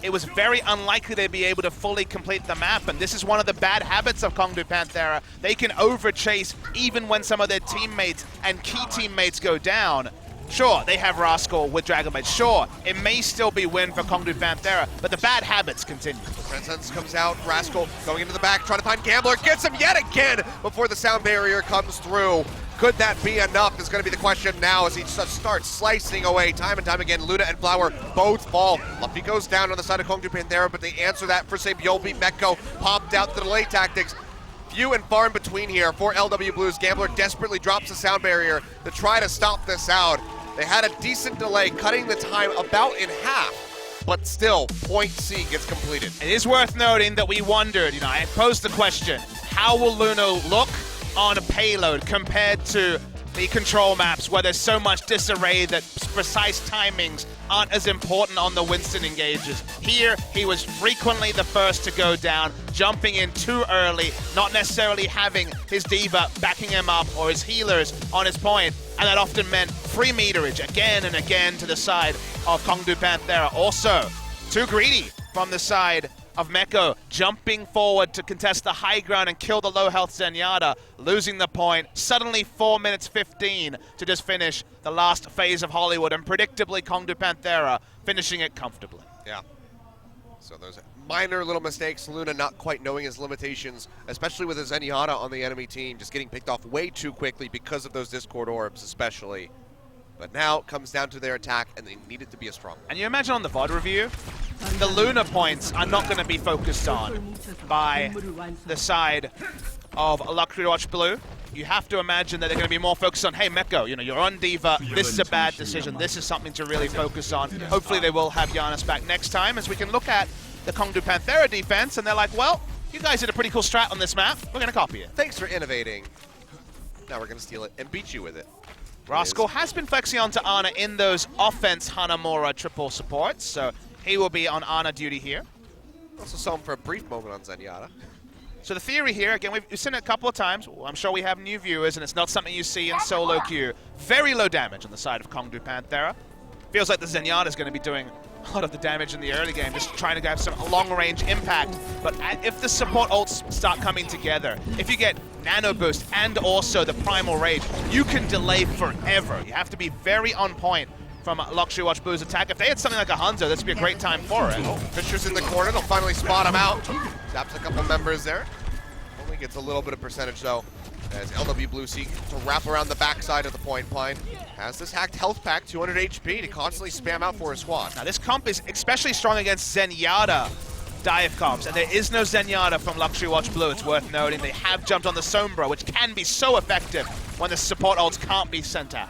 it was very unlikely they'd be able to fully complete the map, and this is one of the bad habits of Kongdu Panthera. They can overchase even when some of their teammates and key teammates go down. Sure, they have Rascal with Dragon Blade. Sure, it may still be win for Kongdu Panthera, but the bad habits continue. Transcendence comes out, Rascal going into the back, trying to find Gambler, gets him yet again before the sound barrier comes through. Could that be enough is going to be the question now as he just starts slicing away time and time again. Luna and Flower both fall. Luffy goes down on the side of Kongdu Panthera, but they answer that for Sabiobi. Meko popped out the delay tactics. Few and far in between here for LW Blues. Gambler desperately drops the sound barrier to try to stop this out. They had a decent delay, cutting the time about in half, but still, point C gets completed. It is worth noting that we wondered, I posed the question, how will Luna look on a payload compared to the control maps where there's so much disarray that precise timings aren't as important on the Winston engages. Here, he was frequently the first to go down, jumping in too early, not necessarily having his diva backing him up or his healers on his point, and that often meant free meterage again and again to the side of Kongdu Panthera. Also, too greedy from the side of Meko jumping forward to contest the high ground and kill the low health Zenyatta, losing the point. Suddenly 4 minutes 15 to just finish the last phase of Hollywood, and predictably Kongdu Panthera finishing it comfortably. Yeah. So those minor little mistakes, Luna not quite knowing his limitations, especially with his Zenyatta on the enemy team, just getting picked off way too quickly because of those Discord orbs especially. But now it comes down to their attack, and they need it to be a strong one. And you imagine on the VOD review, the Luna points are not going to be focused on by the side of Luxury Watch Blue. You have to imagine that they're going to be more focused on, hey, Meko, you're on Diva, this is a bad decision, this is something to really focus on. Hopefully they will have Giannis back next time, as we can look at the Kongdu Panthera defense, and they're like, well, you guys did a pretty cool strat on this map, we're going to copy it. Thanks for innovating. Now we're going to steal it and beat you with it. Rascal has been flexing onto Ana in those offense Hanamura triple supports, so he will be on Ana duty here. Also saw him for a brief moment on Zenyatta. So the theory here, again, we've seen it a couple of times. I'm sure we have new viewers, and it's not something you see in solo queue. Very low damage on the side of Kongdu Panthera. Feels like the Zenyatta is going to be doing a lot of the damage in the early game, just trying to have some long-range impact. But if the support ults start coming together, if you get Nano Boost and also the Primal Rage, you can delay forever. You have to be very on point from Luxury Watch Blue's attack. If they had something like a Hanzo, this would be a great time for it. Fisher's in the corner, they'll finally spot him out. Zaps a couple members there. Only gets a little bit of percentage though, as LW Blue seek to wrap around the backside of the point line. Has this hacked health pack, 200 HP to constantly spam out for his squad. Now this comp is especially strong against Zenyatta dive comps, and there is no Zenyatta from Luxury Watch Blue, it's worth noting. They have jumped on the Sombra, which can be so effective when the support ults can't be sent out.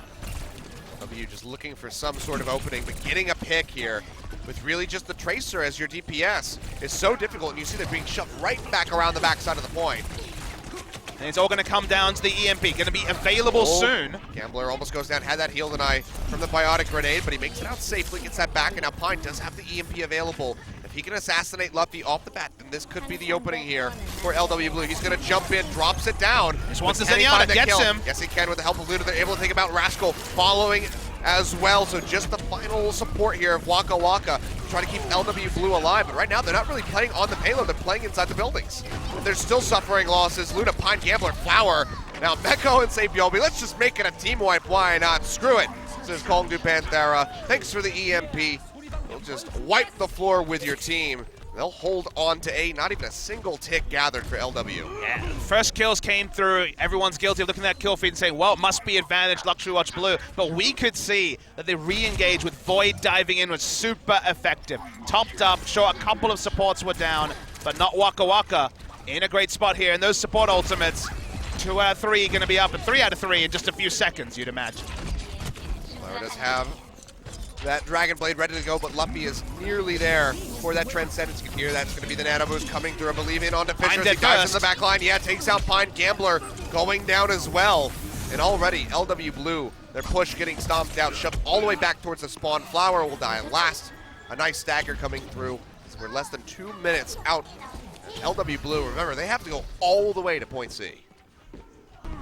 LW just looking for some sort of opening, but getting a pick here with really just the Tracer as your DPS is so difficult, and you see they're being shoved right back around the backside of the point. And it's all going to come down to the EMP, going to be available soon. Gambler almost goes down, had that heal deny from the Biotic Grenade, but he makes it out safely, gets that back, and now Pine does have the EMP available. If he can assassinate Luffy off the bat, then this could be the opening here for LW Blue. He's going to jump in, drops it down. Just wants the Zenyatta, gets him. Yes, he can with the help of Luna. They're able to take him out. Rascal following as well, so just the final support here of Waka Waka to try to keep LW Blue alive, but right now they're not really playing on the payload, they're playing inside the buildings. They're still suffering losses. Luna, Pine, Gambler, Flower, now Meko and Sabiobi. Let's just make it a team wipe, why not? Screw it, says Kongdu Panthera. Thanks for the EMP. We'll just wipe the floor with your team. They'll hold on to A, not even a single tick gathered for LW. Yeah, first kills came through. Everyone's guilty of looking at that kill feed and saying, well, it must be advantage Luxury Watch Blue. But we could see that they re-engaged with Void diving in was super effective. Topped up, sure, a couple of supports were down, but not Waka Waka. In a great spot here, and those support ultimates, 2 out of 3 going to be up, and 3 out of 3 in just a few seconds, you'd imagine. Flower does have that Dragon Blade ready to go, but Luffy is nearly there for that Transcendence. You can hear that's going to be the Nano Boost coming through, I believe, in onto Fisher as he dives in the back line. Yeah, takes out Pine. Gambler going down as well. And already, LW Blue, their push getting stomped out, shoved all the way back towards the spawn. Flower will die last. A nice stagger coming through. So we're less than 2 minutes out. LW Blue, remember, they have to go all the way to point C.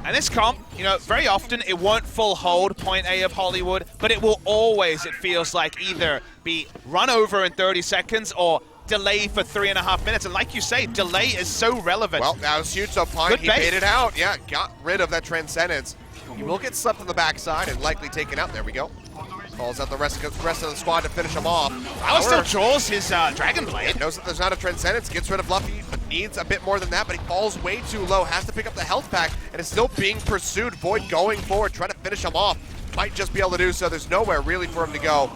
And this comp, very often it won't full hold point A of Hollywood, but it will always, it feels like, either be run over in 30 seconds or delay for 3.5 minutes. And like you say, delay is so relevant. Well, that was huge, so Pine, he baited out. Yeah, got rid of that Transcendence. He will get slept on the backside and likely taken out. There we go. Calls out the rest of the squad to finish him off. Flower still draws his Dragon Blade. Knows that there's not a Transcendence, gets rid of Luffy, but needs a bit more than that, but he falls way too low, has to pick up the health pack, and is still being pursued. Void going forward, trying to finish him off. Might just be able to do so. There's nowhere really for him to go.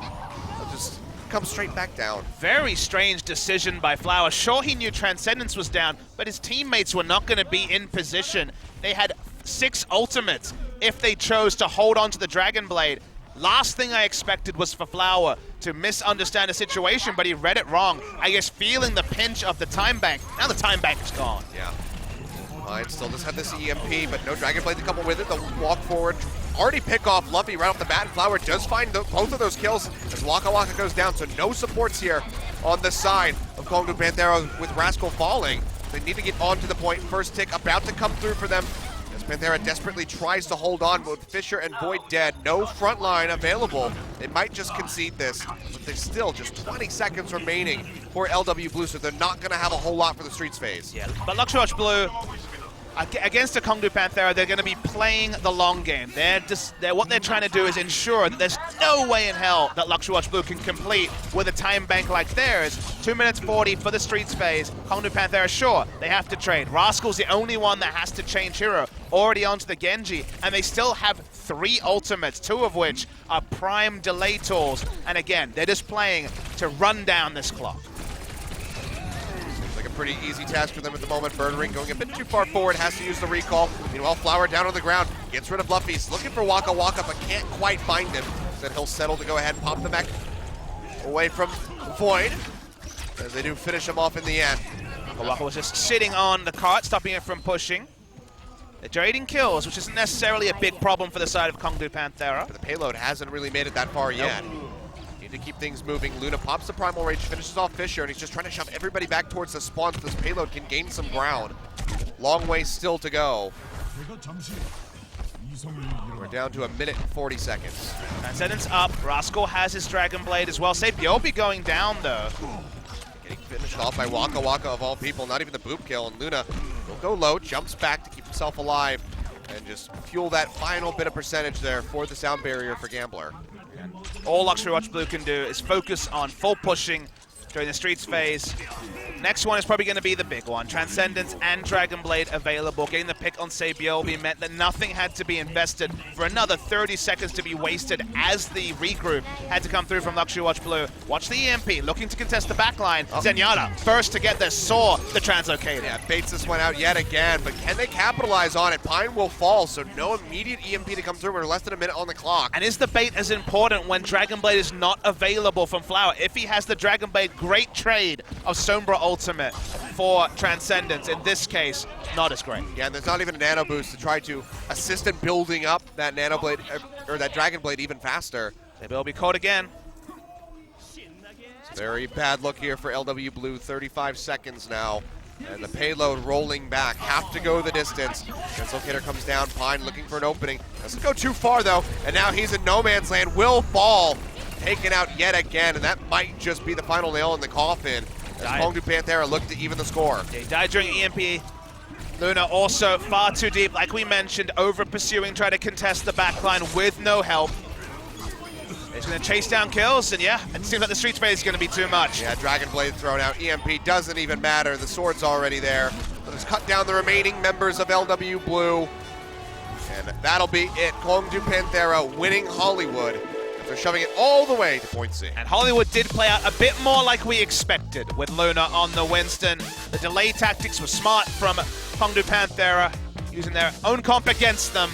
He'll just come straight back down. Very strange decision by Flower. Sure, he knew Transcendence was down, but his teammates were not going to be in position. They had 6 ultimates if they chose to hold on to the Dragon Blade. Last thing I expected was for Flower to misunderstand the situation, but he read it wrong. I guess feeling the pinch of the time bank. Now the time bank is gone. Yeah. Pine still does have this EMP, but no Dragon Blade to come with it. They'll walk forward, already pick off Luffy right off the bat, and Flower does find both of those kills as Waka Waka goes down, so no supports here on the side of Kongdu Panthera with Rascal falling. They need to get onto the point. First tick about to come through for them. As Panthera desperately tries to hold on, but with Fisher and Void dead, no front line available. They might just concede this, but there's still just 20 seconds remaining for LW Blue, so they're not going to have a whole lot for the Streets phase. Yeah, but Luxury Watch Blue, against the Kongdu Panthera, they're going to be playing the long game. What they're trying to do is ensure that there's no way in hell that Luxury Watch Blue can complete with a time bank like theirs. 2 minutes 40 for the Streets phase. Kongdu Panthera, sure, they have to trade. Rascal's the only one that has to change hero, already onto the Genji, and they still have 3 ultimates, 2 of which are prime delay tools. And again, they're just playing to run down this clock. Like a pretty easy task for them at the moment. Birdring going a bit too far forward, has to use the recall. Meanwhile, Flower down on the ground, gets rid of Luffy. He's looking for Waka Waka, but can't quite find him. Then he'll settle to go ahead and pop the mech away from Void, as they do finish him off in the end. Waka Waka was just sitting on the cart, stopping it from pushing. They're trading kills, which isn't necessarily a big problem for the side of Kongdu Panthera. But the payload hasn't really made it that far yet. To keep things moving. Luna pops the Primal Rage, finishes off Fisher, and he's just trying to shove everybody back towards the spawn so this payload can gain some ground. Long way still to go. We're down to 1 minute and 40 seconds. Transcendence up. Rascal has his Dragon Blade as well. Yobi going down, though. Getting finished off by Waka Waka of all people, not even the boop kill, and Luna will go low, jumps back to keep himself alive, and just fuel that final bit of percentage there for the sound barrier for Gambler. All Luxury Watch Blue can do is focus on full pushing during the Streets phase. Next one is probably going to be the big one. Transcendence and Dragon Blade available. Getting the pick on Sabiobi meant that nothing had to be invested for another 30 seconds to be wasted as the regroup had to come through from Luxury Watch Blue. Watch the EMP, looking to contest the backline. Zenyatta first to get there, saw the translocator. Yeah, baits this one out yet again, but can they capitalize on it? Pine will fall, so no immediate EMP to come through. We're less than a minute on the clock. And is the bait as important when Dragon Blade is not available from Flower? If he has the Dragon Blade, great trade of Sombra ultimate for Transcendence. In this case, not as great. Yeah, and there's not even a nano boost to try to assist in building up that nano blade or that Dragon Blade even faster. They will be caught again. Very bad look here for LW Blue. 35 seconds now, and the payload rolling back. Have to go the distance. Translocator comes down. Pine looking for an opening. Doesn't go too far though, and now he's in no man's land. Will fall, taken out yet again, and that might just be the final nail in the coffin. As Kongdu Panthera look to even the score. Yeah, he died during EMP. Luna also far too deep, like we mentioned, over pursuing, trying to contest the backline with no help. He's going to chase down kills, and yeah, it seems like the Streets phase is going to be too much. Yeah, Dragon Blade thrown out. EMP doesn't even matter. The sword's already there. Let's cut down the remaining members of LW Blue. And that'll be it. Kongdu Panthera winning Hollywood. They're shoving it all the way to point C. And Hollywood did play out a bit more like we expected with Luna on the Winston. The delay tactics were smart from Kongdu Panthera, using their own comp against them.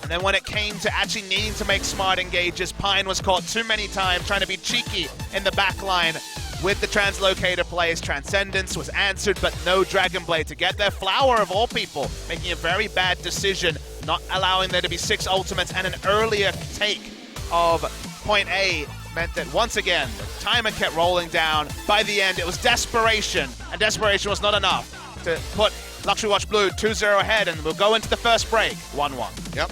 And then when it came to actually needing to make smart engages, Pine was caught too many times trying to be cheeky in the back line with the translocator plays. Transcendence was answered, but no Dragon Blade to get there. Flower, of all people, making a very bad decision, not allowing there to be 6 ultimates, and an earlier take of point A meant that once again, the timer kept rolling down. By the end, it was desperation, and desperation was not enough to put Luxury Watch Blue 2-0 ahead, and we'll go into the first break 1-1. Yep.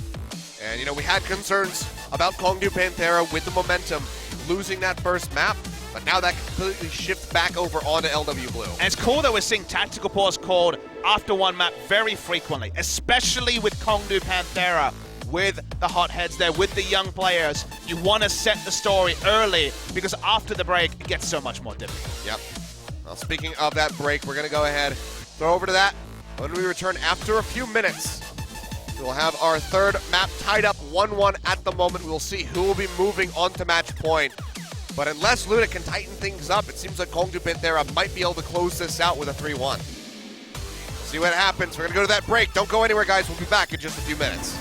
And, you know, we had concerns about Kongdu Panthera with the momentum, losing that first map, but now that completely shifts back over onto LW Blue. And it's cool that we're seeing tactical pause called after one map very frequently, especially with Kongdu Panthera, with the hotheads there, with the young players. You want to set the story early, because after the break, it gets so much more difficult. Yep. Well, speaking of that break, we're going to go ahead, throw over to that. When we return after a few minutes, we'll have our third map tied up 1-1 at the moment. We'll see who will be moving on to match point. But unless Luna can tighten things up, it seems like Kongdu Panthera might be able to close this out with a 3-1. See what happens. We're going to go to that break. Don't go anywhere, guys. We'll be back in just a few minutes.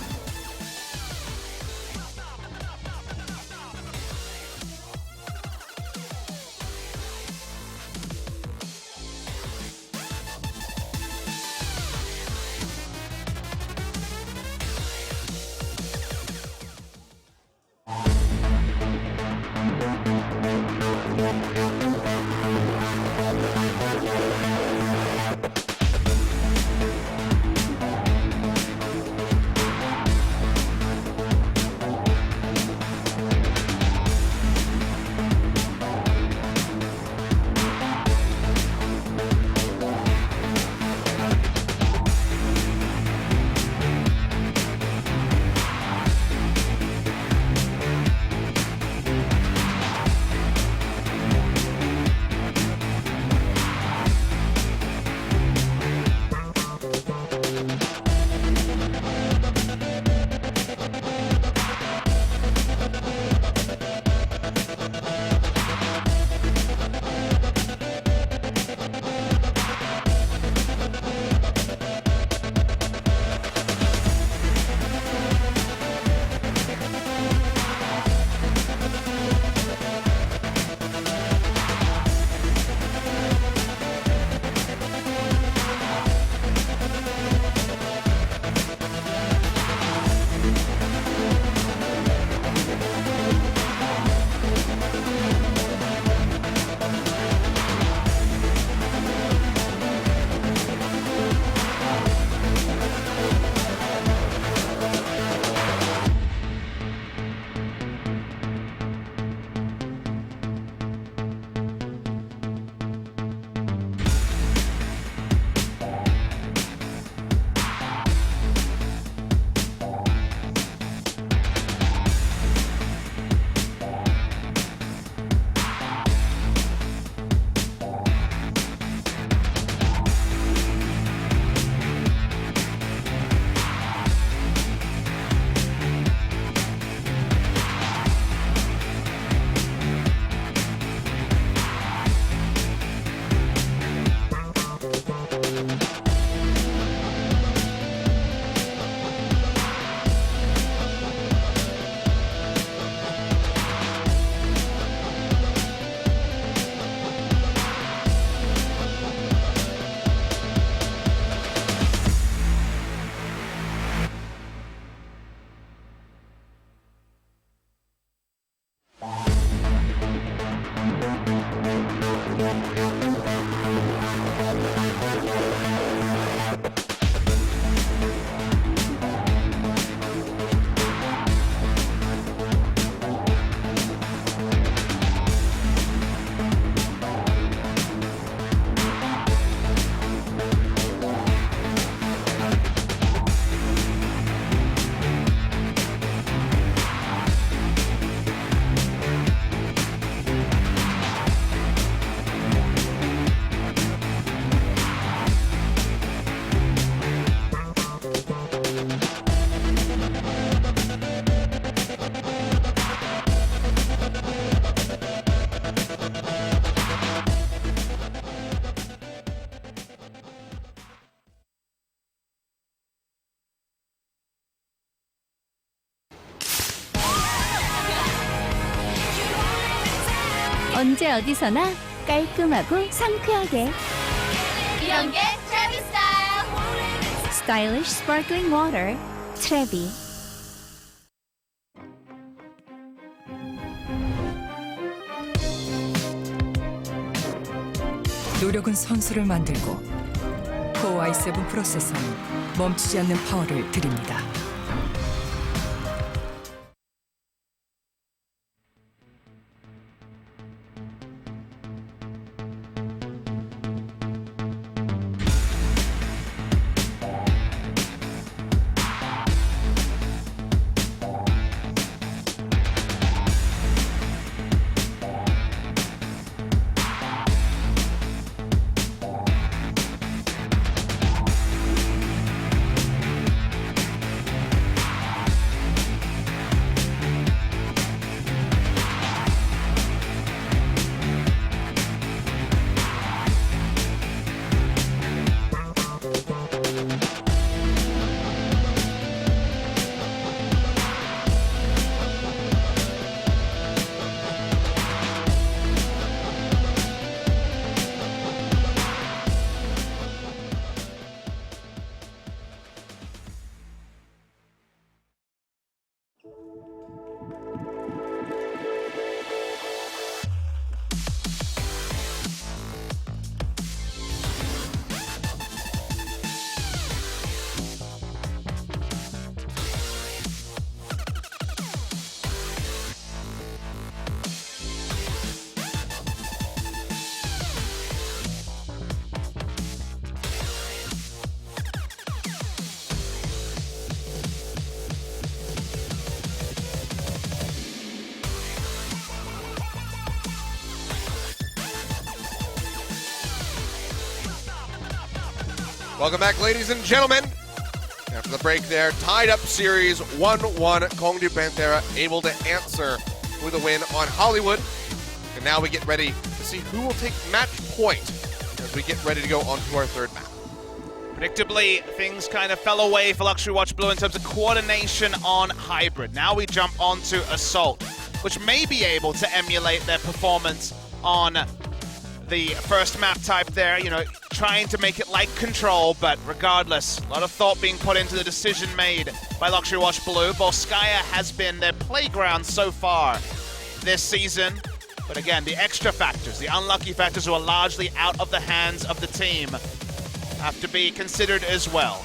언제 어디서나 깔끔하고 상쾌하게. 이런 게 트래비 스타일. Stylish sparkling water, 트레비. 노력은 선수를 만들고 코어 i7 프로세서는 멈추지 않는 파워를 드립니다. Welcome back, ladies and gentlemen. After the break there, tied up series 1-1. Kongdu Panthera able to answer with a win on Hollywood. And now we get ready to see who will take match point as we get ready to go on to our third map. Predictably, things kind of fell away for Luxury Watch Blue in terms of coordination on Hybrid. Now we jump onto Assault, which may be able to emulate their performance on the first map type there, you know, trying to make it like Control, but regardless, a lot of thought being put into the decision made by Luxury Watch Blue. Volskaya has been their playground so far this season, but again, the extra factors, the unlucky factors who are largely out of the hands of the team have to be considered as well.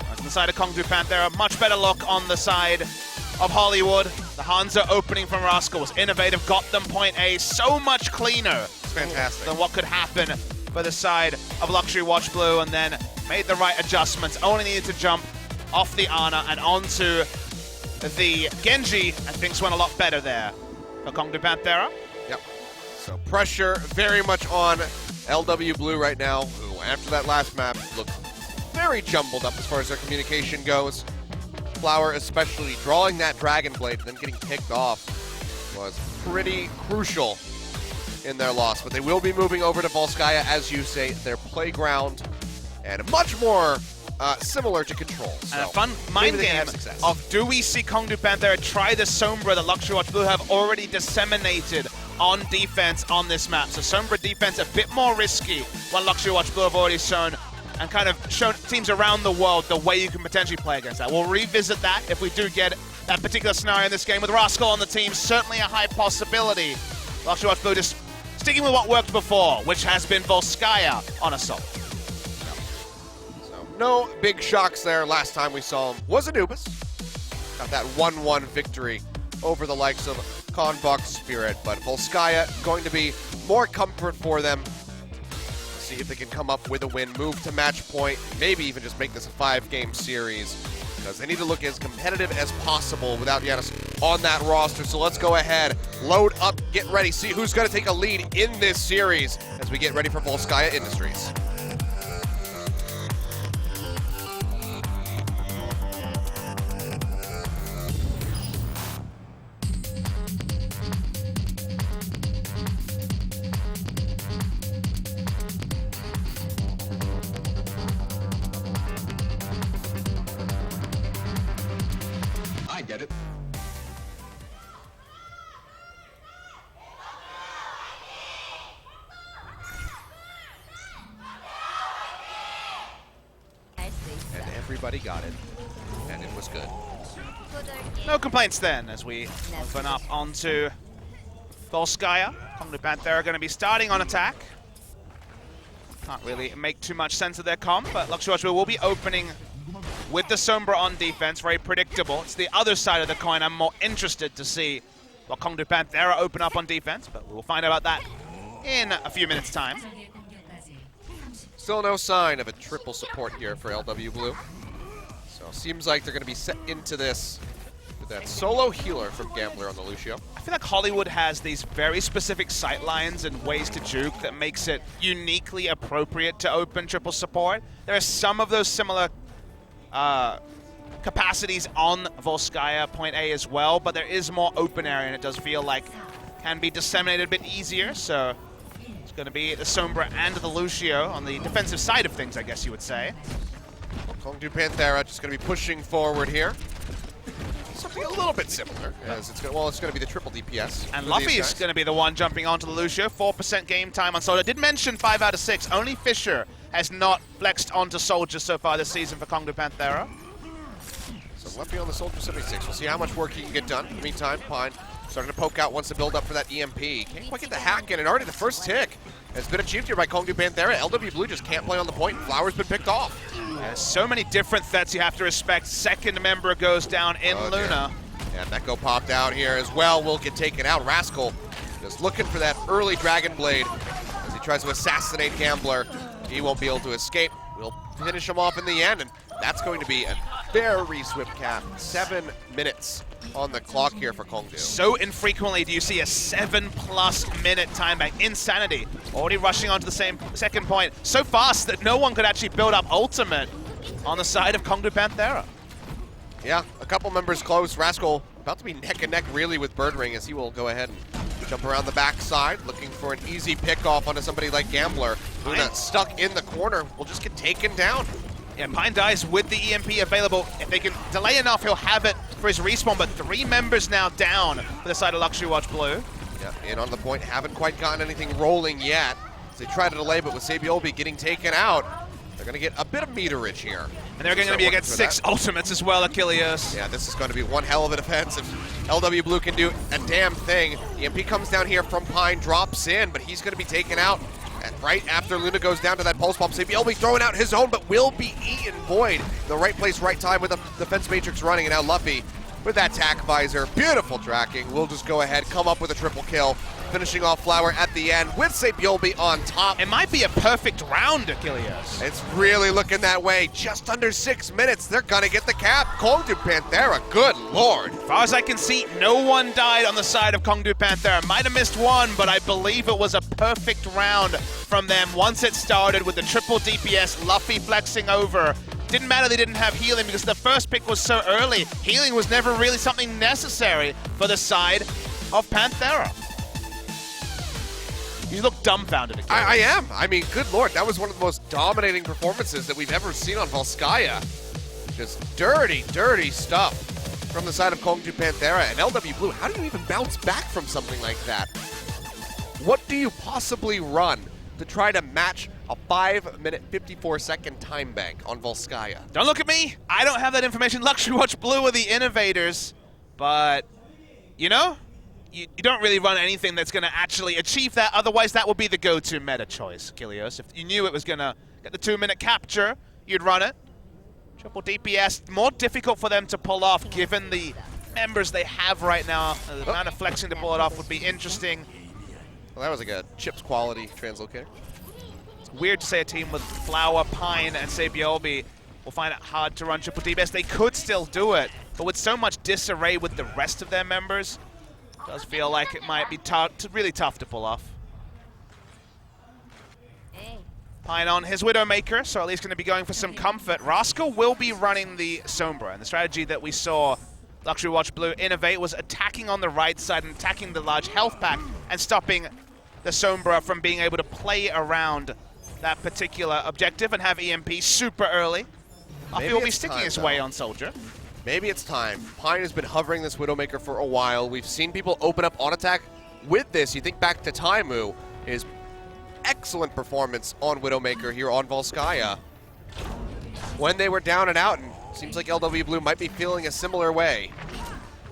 On the side of Kongdu Panthera, much better look on the side of Hollywood. The Hansa opening from Rascal was innovative, got them point A so much cleaner Fantastic. than what could happen for the side of Luxury Watch Blue, and then made the right adjustments. Only needed to jump off the Ana and onto the Genji, and things went a lot better there for Kongdu Panthera. Yep. So pressure very much on LW Blue right now, who after that last map looked very jumbled up as far as their communication goes. Flower especially drawing that Dragon Blade and then getting picked off was pretty crucial in their loss, but they will be moving over to Volskaya, as you say, their playground, and much more similar to Control. So And a fun mind maybe they game have success. of, do we see Kongdu Panthera try the Sombra that Luxury Watch Blue have already disseminated on defense on this map? So Sombra defense a bit more risky when Luxury Watch Blue have already shown and kind of shown teams around the world the way you can potentially play against that. We'll revisit that if we do get that particular scenario in this game with Rascal on the team. Certainly a high possibility. Luxury Watch Blue just sticking with what worked before, which has been Volskaya on Assault. So no big shocks there. Last time we saw him was Anubis. Got that 1-1 victory over the likes of Konbok Spirit, but Volskaya going to be more comfort for them. See if they can come up with a win, move to match point, maybe even just make this a 5-game series, because they need to look as competitive as possible without Giannis on that roster. So let's go ahead, load up, get ready, see who's going to take a lead in this series as we get ready for Volskaya Industries. I get it. No complaints then, as we open up onto Volskaya. Kongdu Panthera going to be starting on attack. Can't really make too much sense of their comp, but Luxury Watch will be opening with the Sombra on defense. Very predictable. It's the other side of the coin. I'm more interested to see what Kongdu Panthera open up on defense, but we will find out about that in a few minutes' time. Still no sign of a triple support here for LW Blue. So seems like they're going to be set into this with that solo healer from Gambler on the Lucio. I feel like Hollywood has these very specific sight lines and ways to juke that makes it uniquely appropriate to open triple support. There are some of those similar capacities on Volskaya point A as well, but there is more open area, and it does feel like can be disseminated a bit easier. So it's going to be the Sombra and the Lucio on the defensive side of things, I guess you would say. Well, Kongdu Panthera just going to be pushing forward here. Something a little bit similar, as it's going to be the triple DPS. And Luffy's going to be the one jumping onto the Lucio. 4% game time on Soldier. Did mention 5 out of 6. Only Fisher has not flexed onto Soldier so far this season for Kongdu Panthera. So Luffy on the Soldier 76. We'll see how much work he can get done. In the meantime, Pine starting to poke out, wants to build up for that EMP. Can't quite get the hack in, and already the first tick has been achieved here by Kongdu Panthera. LW Blue just can't play on the point, and Flower's been picked off. There's so many different threats you have to respect. Second member goes down in Luna. Yeah, Neko popped out here as well. Will get taken out. Rascal just looking for that early Dragon Blade as he tries to assassinate Gambler. He won't be able to escape. We'll finish him off in the end, and that's going to be a very swift cap. 7 minutes on the clock here for Kongdu. So infrequently do you see a 7+ minute time back. Insanity. Already rushing onto the same second point. So fast that no one could actually build up ultimate on the side of Kongdu Panthera. Yeah, a couple members close. Rascal about to be neck and neck really with Birdring as he will go ahead and jump around the backside, looking for an easy pick-off onto somebody like Gambler. Luna stuck in the corner will just get taken down. Yeah, Pine dies with the EMP available. If they can delay enough, he'll have it for his respawn, but 3 members now down for the side of Luxury Watch Blue. Yeah, in on the point, haven't quite gotten anything rolling yet. As they try to delay, but with Sabiobi getting taken out, they're going to get a bit of meterage here. And they're going to be against 6 ultimates as well, Achilles. Yeah, this is going to be one hell of a defense. If LW Blue can do a damn thing, EMP comes down here from Pine, drops in, but he's going to be taken out. And right after Luna goes down to that pulse bomb, Sabiobi throwing out his own, but will be eaten. Void, the right place, right time with the defense matrix running, and now Luffy with that tack visor. Beautiful tracking. We'll just go ahead, come up with a triple kill, finishing off Flower at the end with Sabiobi on top. It might be a perfect round, Achilles. It's really looking that way. Just under 6 minutes, they're gonna get the cap. Kongdu Panthera, good lord. As far as I can see, no one died on the side of Kongdu Panthera. Might have missed one, but I believe it was a perfect round from them once it started with the triple DPS, Luffy flexing over. Didn't matter they didn't have healing because the first pick was so early. Healing was never really something necessary for the side of Panthera. You look dumbfounded again. I am. I mean, good lord, that was one of the most dominating performances that we've ever seen on Volskaya. Just dirty, dirty stuff from the side of Kongdu Panthera. And LW Blue, how do you even bounce back from something like that? What do you possibly run to try to match a 5-minute, 54-second time bank on Volskaya? Don't look at me. I don't have that information. Luxury Watch Blue are the innovators. But, you know, you don't really run anything that's going to actually achieve that. Otherwise, that would be the go-to meta choice, Kilios. If you knew it was going to get the 2-minute capture, you'd run it. Triple DPS, more difficult for them to pull off given the members they have right now. The amount of flexing to pull it off would be interesting. Well, that was like a Chips quality translocator. It's weird to say a team with Flower, Pine, and Sabiobi will find it hard to run triple DPS. They could still do it, but with so much disarray with the rest of their members, it does feel like it might be really tough to pull off. Pine on his Widowmaker, so at least going to be going for some comfort. Rascal will be running the Sombra, and the strategy that we saw Luxury Watch Blue innovate was attacking on the right side and attacking the large health pack and stopping the Sombra from being able to play around that particular objective and have EMP super early. Luffy will be sticking his way on Soldier. Maybe it's time. Pine has been hovering this Widowmaker for a while. We've seen people open up on attack with this. You think back to Taimu, his excellent performance on Widowmaker here on Volskaya. When they were down and out, and Seems like LW Blue might be feeling a similar way.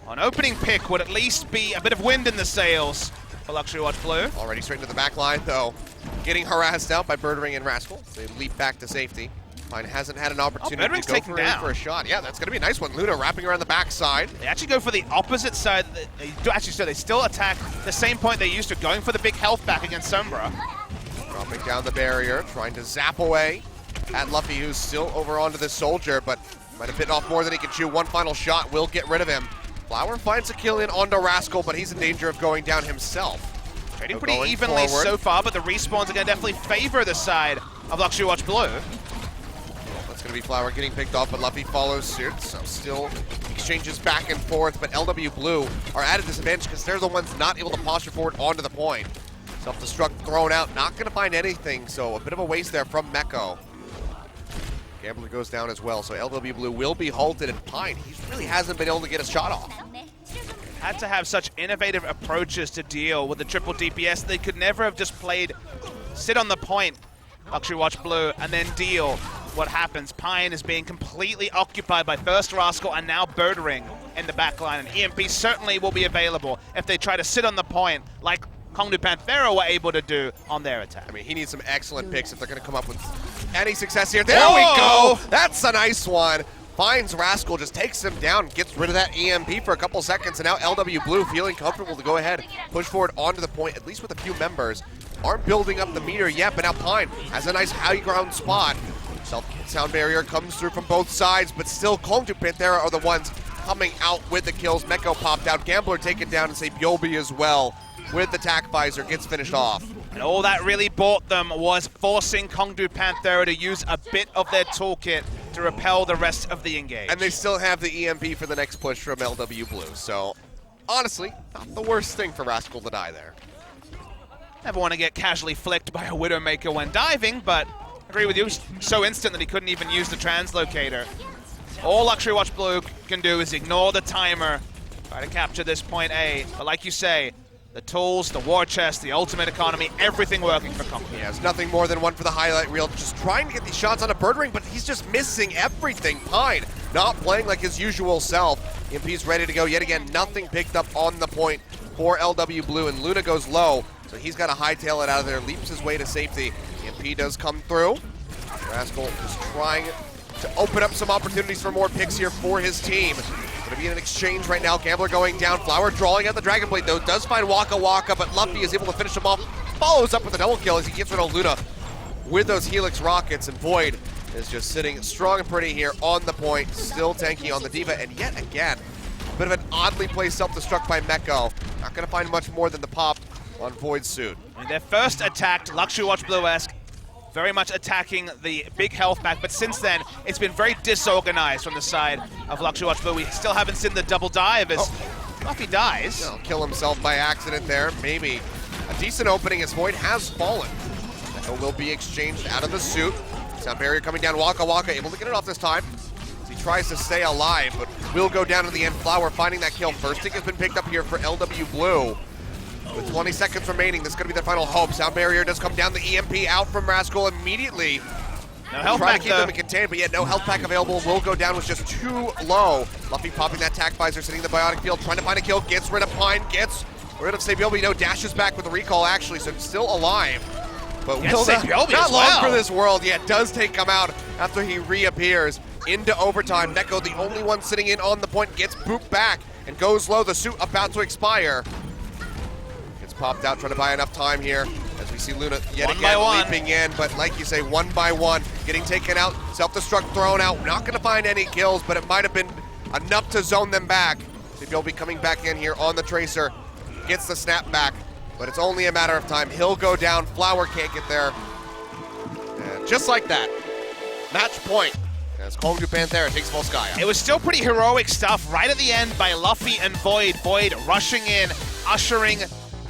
An opening pick would at least be a bit of wind in the sails for Luxury Watch Blue. Already straight into the back line, though. Getting harassed out by Birdring and Rascal. They leap back to safety. Pine hasn't had an opportunity Birdring's to go taken for down. a shot. Yeah, that's going to be a nice one. Luna wrapping around the backside. They actually go for the opposite side. They do actually, so they still attack the same point they used to, going for the big health back against Sombra. Dropping down the barrier, trying to zap away at Luffy, who's still over onto this soldier, but might have bitten off more than he can chew. One final shot will get rid of him. Flower finds a kill in onto Rascal, but he's in danger of going down himself. Trading So pretty going evenly forward. so far, but the respawns are going to definitely favor the side of Luxury Watch Blue. That's going to be Flower getting picked off, but Luffy follows suit, so still exchanges back and forth, but LW Blue are at a disadvantage because they're the ones not able to posture forward onto the point. Self-destruct thrown out, not going to find anything, so a bit of a waste there from Meko. Gambler goes down as well, so LW Blue will be halted, and Pine, he really hasn't been able to get a shot off. Had to have such innovative approaches to deal with the triple DPS. They could never have just played sit on the point, Luxury Watch Blue, and then deal. What happens? Pine is being completely occupied by first Rascal and now Birdring in the backline, and EMP certainly will be available if they try to sit on the point like Kongdu Panthera were able to do on their attack. I mean, he needs some excellent picks if they're going to come up with any success here. There Whoa! we go! That's a nice one. Finds Rascal, just takes him down, gets rid of that EMP for a couple seconds, and now LW Blue feeling comfortable to go ahead, push forward onto the point, at least with a few members. Aren't building up the meter yet, but now Pine has a nice high ground spot. Sound barrier comes through from both sides, but still Kongdu Panthera are the ones coming out with the kills. Meko popped out, Gambler taken down, and Sabiobi as well with the tack visor gets finished off. And all that really bought them was forcing Kongdu Panthera to use a bit of their toolkit to repel the rest of the engage. And they still have the EMP for the next push from LW Blue, so honestly, not the worst thing for Rascal to die there. Never want to get casually flicked by a Widowmaker when diving, but I agree with you, so instant that he couldn't even use the translocator. All Luxury Watch Blue can do is ignore the timer, try to capture this point A, but like you say, the tools, the war chest, the ultimate economy, everything working for Kongdu. Yeah, it's nothing more than one for the highlight reel, just trying to get these shots on a Birdring, but he's just missing everything. Pine not playing like his usual self. EMP's ready to go yet again, nothing picked up on the point for LW Blue, and Luna goes low, so he's got to hightail it out of there, leaps his way to safety. EMP does come through. Rascal is trying to open up some opportunities for more picks here for his team. Going to be in an exchange right now. Gambler going down. Flower drawing out the Dragon Blade, though. Does find Waka Waka, but Luffy is able to finish him off. Follows up with a double kill as he gets rid of Luna with those Helix rockets. And Void is just sitting strong and pretty here on the point. Still tanky on the Diva. And yet again, a bit of an oddly placed self-destruct by Meko. Not going to find much more than the pop on Void's suit. I mean, their first attack, Luxury Watch Blue-esque, very much attacking the big health back, but since then, it's been very disorganized from the side of Luxury Watch Blue. We still haven't seen the double dive as Luffy dies. He'll kill himself by accident there, maybe. A decent opening as Void has fallen. Meko will be exchanged out of the suit. Sound barrier coming down, Waka Waka able to get it off this time. As he tries to stay alive, but will go down to the end. Flower finding that kill. First tick has been picked up here for LW Blue. With 20 seconds remaining, this is going to be their final hope. Sound barrier does come down, the EMP out from Rascal immediately. No health Trying pack to keep them in contained, but yet no health pack available. Will go down with just too low. Luffy popping that tack visor, sitting in the biotic field, trying to find a kill. Gets rid of Pine, gets rid of Sabiobi. No, dashes back with the recall actually, so still alive. But Yes, will Sabiobi not as long well. for this world. Yeah, does take him out after he reappears into overtime. Meko, the only one sitting in on the point, gets booped back and goes low. The suit about to expire. Popped out, trying to buy enough time here as we see Luna yet again leaping in, but like you say, one by one, getting taken out, self-destruct thrown out. Not going to find any kills, but it might have been enough to zone them back. He'll be coming back in here on the Tracer, gets the snap back, but it's only a matter of time. He'll go down, Flower can't get there. And just like that, match point as Kongdu Panthera takes Volskaya. It was still pretty heroic stuff right at the end by Luffy and Void. Void rushing in, ushering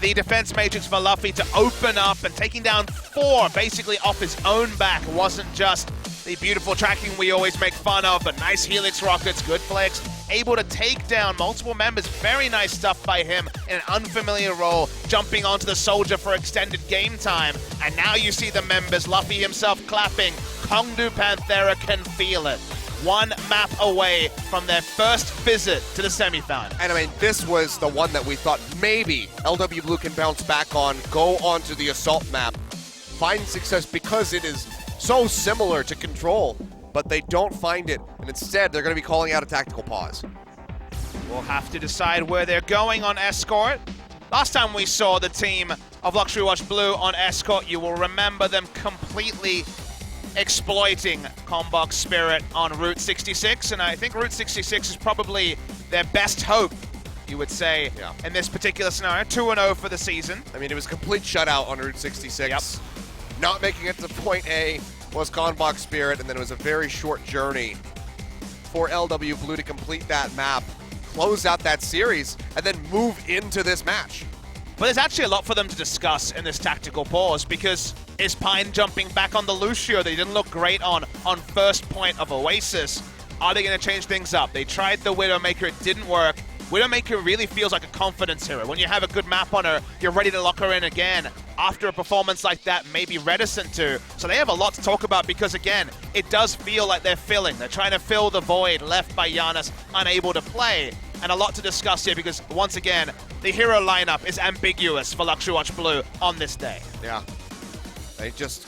the defense matrix for Luffy to open up and taking down 4 basically off his own back. It wasn't just the beautiful tracking we always make fun of, but nice Helix rockets, good flex, able to take down multiple members. Very nice stuff by him in an unfamiliar role, jumping onto the soldier for extended game time. And now you see the members, Luffy himself clapping. Kongdu Panthera can feel it. one map away from their first visit to the semifinal. And I mean, this was the one that we thought maybe LW Blue can bounce back on, go onto the assault map, find success because it is so similar to Control, but they don't find it, and instead they're going to be calling out a tactical pause. We'll have to decide where they're going on Escort. Last time we saw the team of Luxury Watch Blue on Escort, you will remember them completely exploiting Combok's Spirit on Route 66, and I think Route 66 is probably their best hope, you would say, in this particular scenario. 2-0 for the season. I mean, it was a complete shutout on Route 66. Not making it to point A was Combok's Spirit, and then it was a very short journey for LW Blue to complete that map, close out that series, and then move into this match. But there's actually a lot for them to discuss in this tactical pause, because is Pine jumping back on the Lucio that he didn't look great on first point of Oasis? Are they going to change things up? They tried the Widowmaker, it didn't work. Widowmaker really feels like a confidence hero. When you have a good map on her, you're ready to lock her in again. After a performance like that, maybe reticent to. So they have a lot to talk about because, again, it does feel like they're filling. They're trying to fill the void left by Giannis, unable to play. And a lot to discuss here because, once again, the hero lineup is ambiguous for Luxury Watch Blue on this day. Yeah. They just,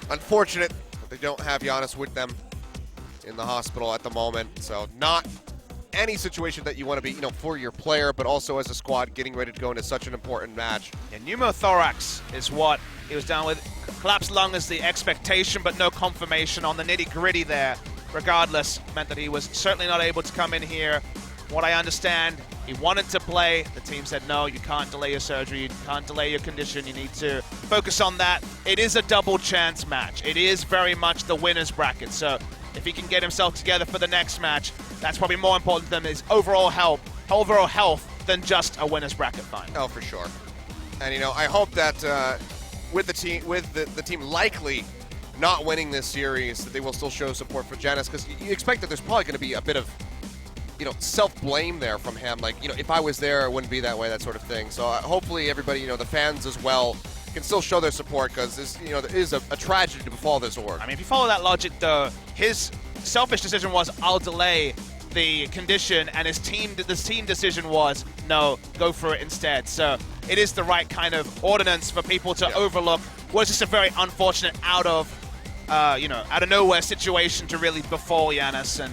unfortunate that they don't have Giannis with them in the hospital at the moment. So not any situation that you want to be, for your player, but also as a squad getting ready to go into such an important match. And pneumothorax is what he was down with. Collapsed lung is the expectation, but no confirmation on the nitty-gritty there. Regardless, meant that he was certainly not able to come in here. What I understand, he wanted to play. The team said, no, you can't delay your surgery. You can't delay your condition. You need to focus on that. It is a double chance match. It is very much the winner's bracket. So if he can get himself together for the next match, that's probably more important than his overall health than just a winner's bracket final. Oh, for sure. And I hope that with the team likely not winning this series, that they will still show support for Janus, because you expect that there's probably going to be a bit of self-blame there from him. Like, if I was there, it wouldn't be that way, that sort of thing. So hopefully everybody, the fans as well, can still show their support, because this, there is a tragedy to befall this org. I mean, if you follow that logic, though, his selfish decision was, I'll delay the condition, and the team decision was, no, go for it instead. So it is the right kind of ordinance for people to overlook. Was just a very unfortunate out of nowhere situation to really befall Giannis, and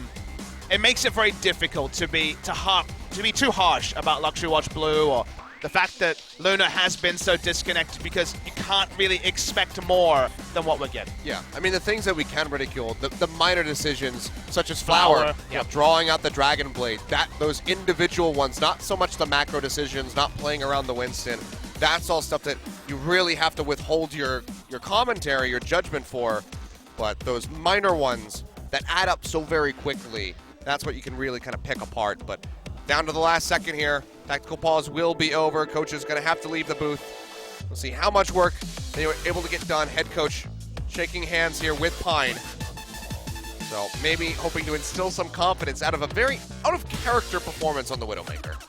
it makes it very difficult to be too harsh about Luxury Watch Blue, or the fact that Luna has been so disconnected, because you can't really expect more than what we're getting. Yeah, I mean, the things that we can ridicule, the minor decisions, such as Flower, drawing out the Dragon Blade, those individual ones, not so much the macro decisions, not playing around the Winston, that's all stuff that you really have to withhold your commentary, your judgment for, but those minor ones that add up so very quickly, that's what you can really kind of pick apart. But down to the last second here, tactical pause will be over. Coach is going to have to leave the booth. We'll see how much work they were able to get done. Head coach shaking hands here with Pine. So maybe hoping to instill some confidence out of a very out-of-character performance on the Widowmaker.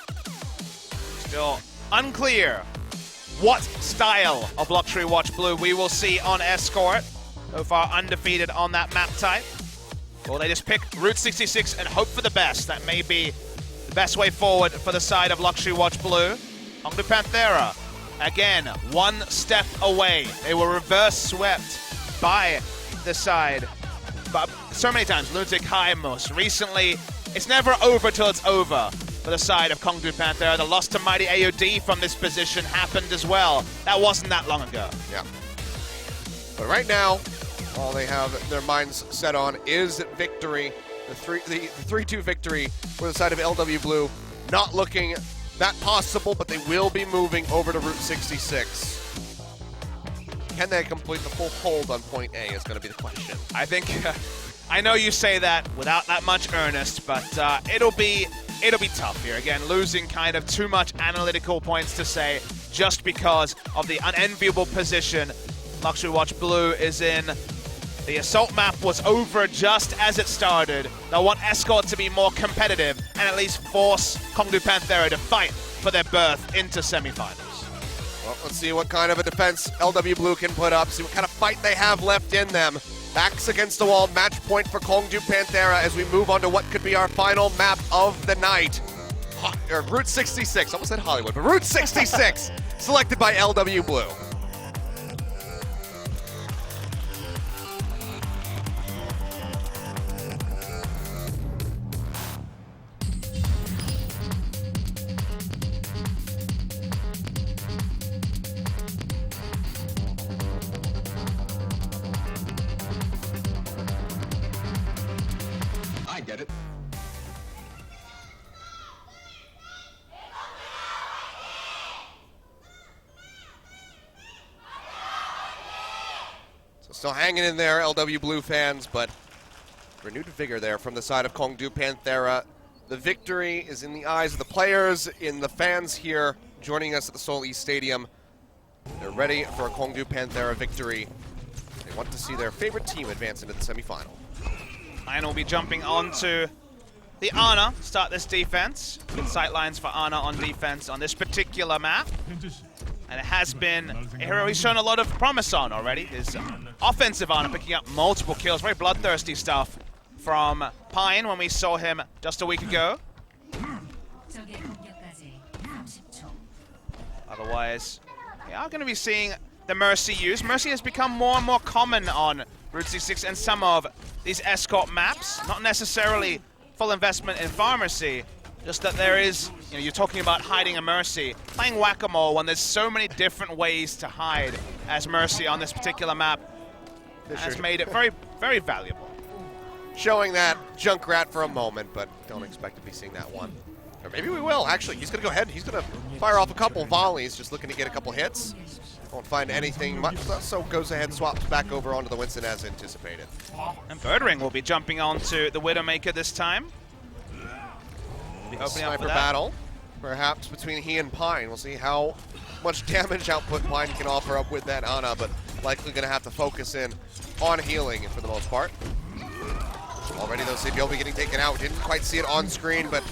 Still unclear what style of Luxury Watch Blue we will see on Escort. So far undefeated on that map type. Will they just pick Route 66 and hope for the best? That may be the best way forward for the side of Luxury Watch Blue. Hongdu Panthera, again, one step away. They were reverse swept by the side. But so many times, Lunatic High most recently. It's never over till it's over for the side of Hongdu Panthera. The loss to Mighty AOD from this position happened as well. That wasn't that long ago. Yeah. But right now, all they have their minds set on is victory. The 3-2 victory for the side of LW Blue. Not looking that possible, but they will be moving over to Route 66. Can they complete the full hold on point A is going to be the question. I think, I know you say that without that much earnest, but it'll be tough here. Again, losing kind of too much analytical points to say just because of the unenviable position Luxury Watch Blue is in. The assault map was over just as it started. They'll want Escort to be more competitive and at least force Hongdu Panthera to fight for their berth into semifinals. Well, let's see what kind of a defense LW Blue can put up, see what kind of fight they have left in them. Backs against the wall, match point for Kongdu Panthera as we move on to what could be our final map of the night. Route 66, almost said Hollywood, but Route 66, selected by LW Blue. I get it. So still hanging in there, LW Blue fans, but renewed vigor there from the side of Kongdu Panthera. The victory is in the eyes of the players, in the fans here joining us at the Seoul East Stadium. They're ready for a Kongdu Panthera victory. They want to see their favorite team advance into the semifinal. Lion will be jumping onto the Ana to start this defense. Good sight lines for Ana on defense on this particular map. And it has been a hero he's shown a lot of promise on already. His offensive Ana picking up multiple kills. Very bloodthirsty stuff from Pine when we saw him just a week ago. Otherwise, we are going to be seeing the Mercy used. Mercy has become more and more common on Route 66 and some of these escort maps. Not necessarily full investment in pharmacy, just that there is, you're talking about hiding a Mercy. Playing Whack-A-Mole when there's so many different ways to hide as Mercy on this particular map has made it very, very valuable. Showing that Junkrat for a moment, but don't expect to be seeing that one. Or maybe we will, actually. He's going to go ahead. He's going to fire off a couple volleys, just looking to get a couple hits. Won't find anything much, so goes ahead and swaps back over onto the Winston as anticipated. And Birdring will be jumping onto the Widowmaker this time. Sniper battle, perhaps between he and Pine. We'll see how much damage output Pine can offer up with that Ana, but likely going to have to focus in on healing for the most part. Already though, CBLB getting taken out. Didn't quite see it on screen, but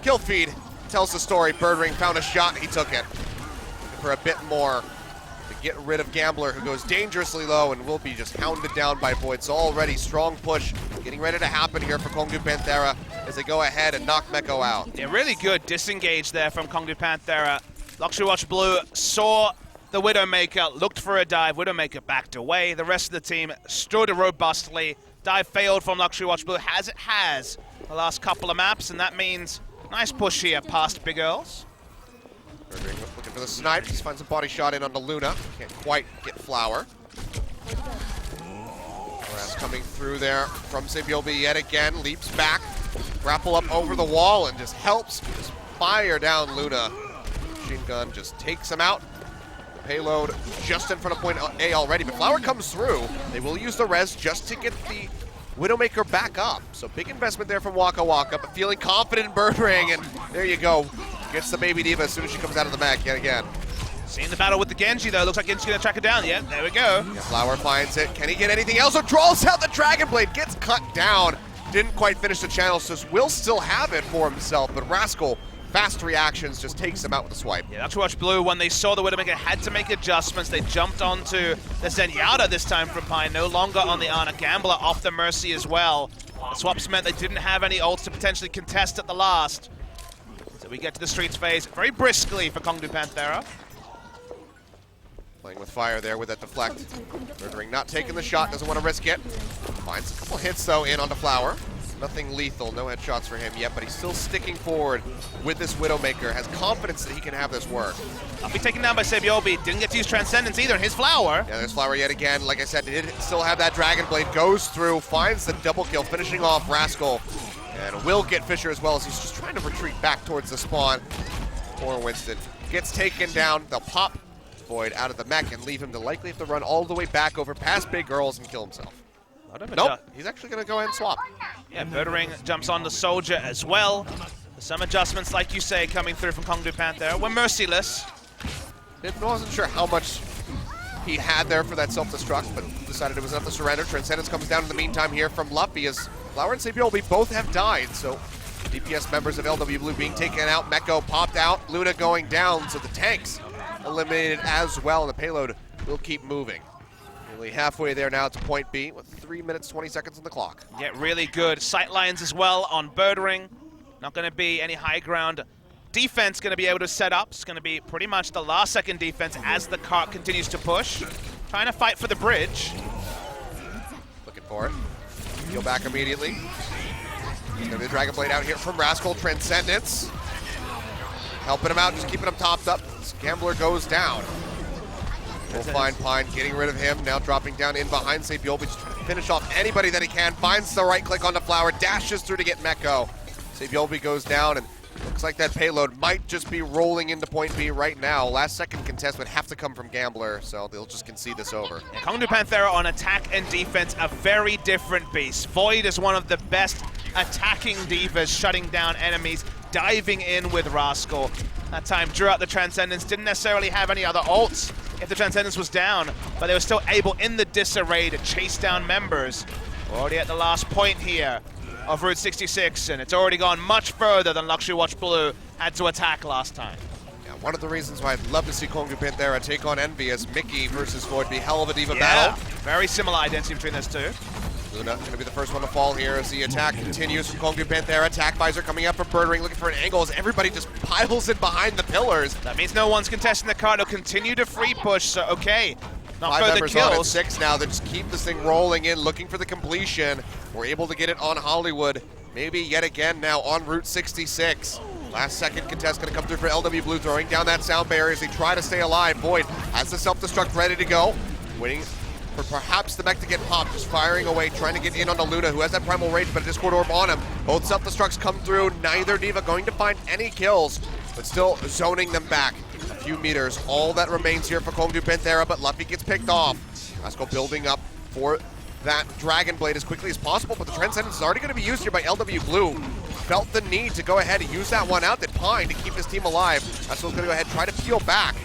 kill feed tells the story. Birdring found a shot, he took it. Looking for a bit more to get rid of Gambler, who goes dangerously low and will be just hounded down by Void. So already strong push getting ready to happen here for Kongdu Panthera as they go ahead and knock Meko out. Yeah, really good disengage there from Kongdu Panthera. Luxury Watch Blue saw the Widowmaker, looked for a dive. Widowmaker backed away. The rest of the team stood robustly. Dive failed from Luxury Watch Blue, as it has the last couple of maps, and that means nice push here past Big Earls. Looking for the snipe, just finds a body shot in onto Luna. Can't quite get Flower. Whereas coming through there from Sebiobi yet again, leaps back, grapple up over the wall, and just helps just fire down Luna. Machine gun just takes him out. The payload just in front of point A already, but Flower comes through. They will use the res just to get the Widowmaker back up. So big investment there from Waka Waka, but feeling confident in Birdring, and there you go. Gets the baby diva as soon as she comes out of the mech yet again. Seeing the battle with the Genji though, looks like Genji's gonna track her down. Yeah, there we go. Yeah, Flower finds it. Can he get anything else? So draws out the Dragon Blade, gets cut down. Didn't quite finish the channel, so will still have it for himself, but Rascal, fast reactions, just takes him out with a swipe. Yeah, Luxury Watch Blue, when they saw the Widowmaker, had to make adjustments. They jumped onto the Zenyatta this time from Pine, no longer on the Ana. Gambler off the Mercy as well. The swaps meant they didn't have any ults to potentially contest at the last. So we get to the streets phase very briskly for Kongdu Panthera. Playing with fire there with that deflect. Birdring not taking the shot, doesn't want to risk it. Finds a couple hits though in onto Flower. Nothing lethal, no headshots for him yet, but he's still sticking forward with this Widowmaker, has confidence that he can have this work. I'll be taken down by Sebiobi, didn't get to use Transcendence either in his Flower. Yeah, there's Flower yet again. Like I said, he did still have that Dragon Blade, goes through, finds the double kill, finishing off Rascal, and will get Fisher as well as he's just trying to retreat back towards the spawn. Or Winston gets taken down, they'll pop Void out of the mech and leave him to likely have to run all the way back over past Big Girls and kill himself. Nope, he's actually going to go ahead and swap. Yeah, Birdring jumps on the Soldier as well. Some adjustments, like you say, coming through from Kongdu Panthera. We're merciless. Wasn't sure how much he had there for that self-destruct, but decided it was enough to surrender. Transcendence comes down in the meantime here from Luffy as Flower and CBLB both have died, so DPS members of LW Blue being taken out. Meko popped out, Luna going down, so the tanks eliminated as well, and the payload will keep moving. Nearly halfway there now to point B with 3 minutes, 20 seconds on the clock. Yeah, really good sight lines as well on Birdring. Not going to be any high ground defense going to be able to set up. It's going to be pretty much the last second defense as the cart continues to push. Trying to fight for the bridge. Looking for it. Heal back immediately. There's going to be the Dragon Blade out here from Rascal. Transcendence. Helping him out, just keeping him topped up. This Gambler goes down. We'll find Pine getting rid of him. Now dropping down in behind Sapiolbi, just trying to finish off anybody that he can. Finds the right click on the Flower. Dashes through to get Meko. Sapiolbi goes down, and looks like that payload might just be rolling into point B right now. Last second contest would have to come from Gambler, so they'll just concede this over. Yeah, Kongdu Panthera on attack and defense, a very different beast. Void is one of the best attacking divas, shutting down enemies, diving in with Rascal. That time drew out the Transcendence, didn't necessarily have any other ults if the Transcendence was down, but they were still able in the disarray to chase down members. We're already at the last point here of Route 66, and it's already gone much further than Luxury Watch Blue had to attack last time. Yeah, one of the reasons why I'd love to see Kongdu Panthera take on Envy as Mickey versus Void be hell of a diva battle. Very similar identity between those two. Luna going to be the first one to fall here as the attack continues from Kongdu Panthera. Attack visor coming up from Birdring, looking for an angle as everybody just piles in behind the pillars. That means no one's contesting the card. They'll continue to free push, so okay. Not 5 further members on at kills. 6 now. They just keep this thing rolling in, looking for the completion. We're able to get it on Hollywood. Maybe yet again now on Route 66. Last second contest going to come through for LW Blue, throwing down that sound barrier as they try to stay alive. Void has the self-destruct ready to go. Waiting for perhaps the mech to get popped, just firing away, trying to get in on the Luna, who has that Primal Rage, but a Discord Orb on him. Both self-destructs come through, neither diva going to find any kills, but still zoning them back a few meters. All that remains here for Kongdu Panthera, but Luffy gets picked off. Rascal building up for that Dragon Blade as quickly as possible, but the Transcendence is already going to be used here by LW Blue. Felt the need to go ahead and use that one out, that Pine, to keep this team alive. Rascal's going to go ahead and try to peel back.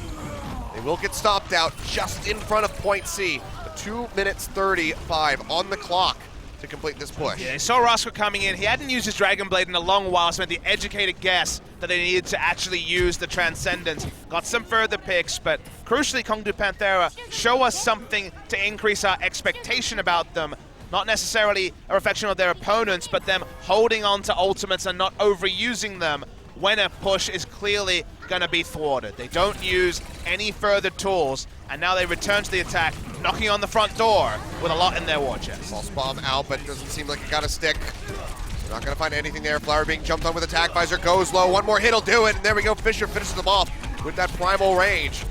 They will get stopped out just in front of point C. 2 minutes 35 on the clock to complete this push. Yeah, they saw Rascal coming in. He hadn't used his Dragon Blade in a long while, so made the educated guess that they needed to actually use the Transcendence. Got some further picks, but crucially, Kongdu Panthera show us something to increase our expectation about them. Not necessarily a reflection of their opponents, but them holding on to ultimates and not overusing them when a push is clearly going to be thwarted. They don't use any further tools, and now they return to the attack, knocking on the front door with a lot in their war chest. False bomb out, but it doesn't seem like it got a stick. They're not going to find anything there. Flower being jumped on with attack visor, goes low. One more hit will do it, and there we go. Fisher finishes them off with that Primal Rage.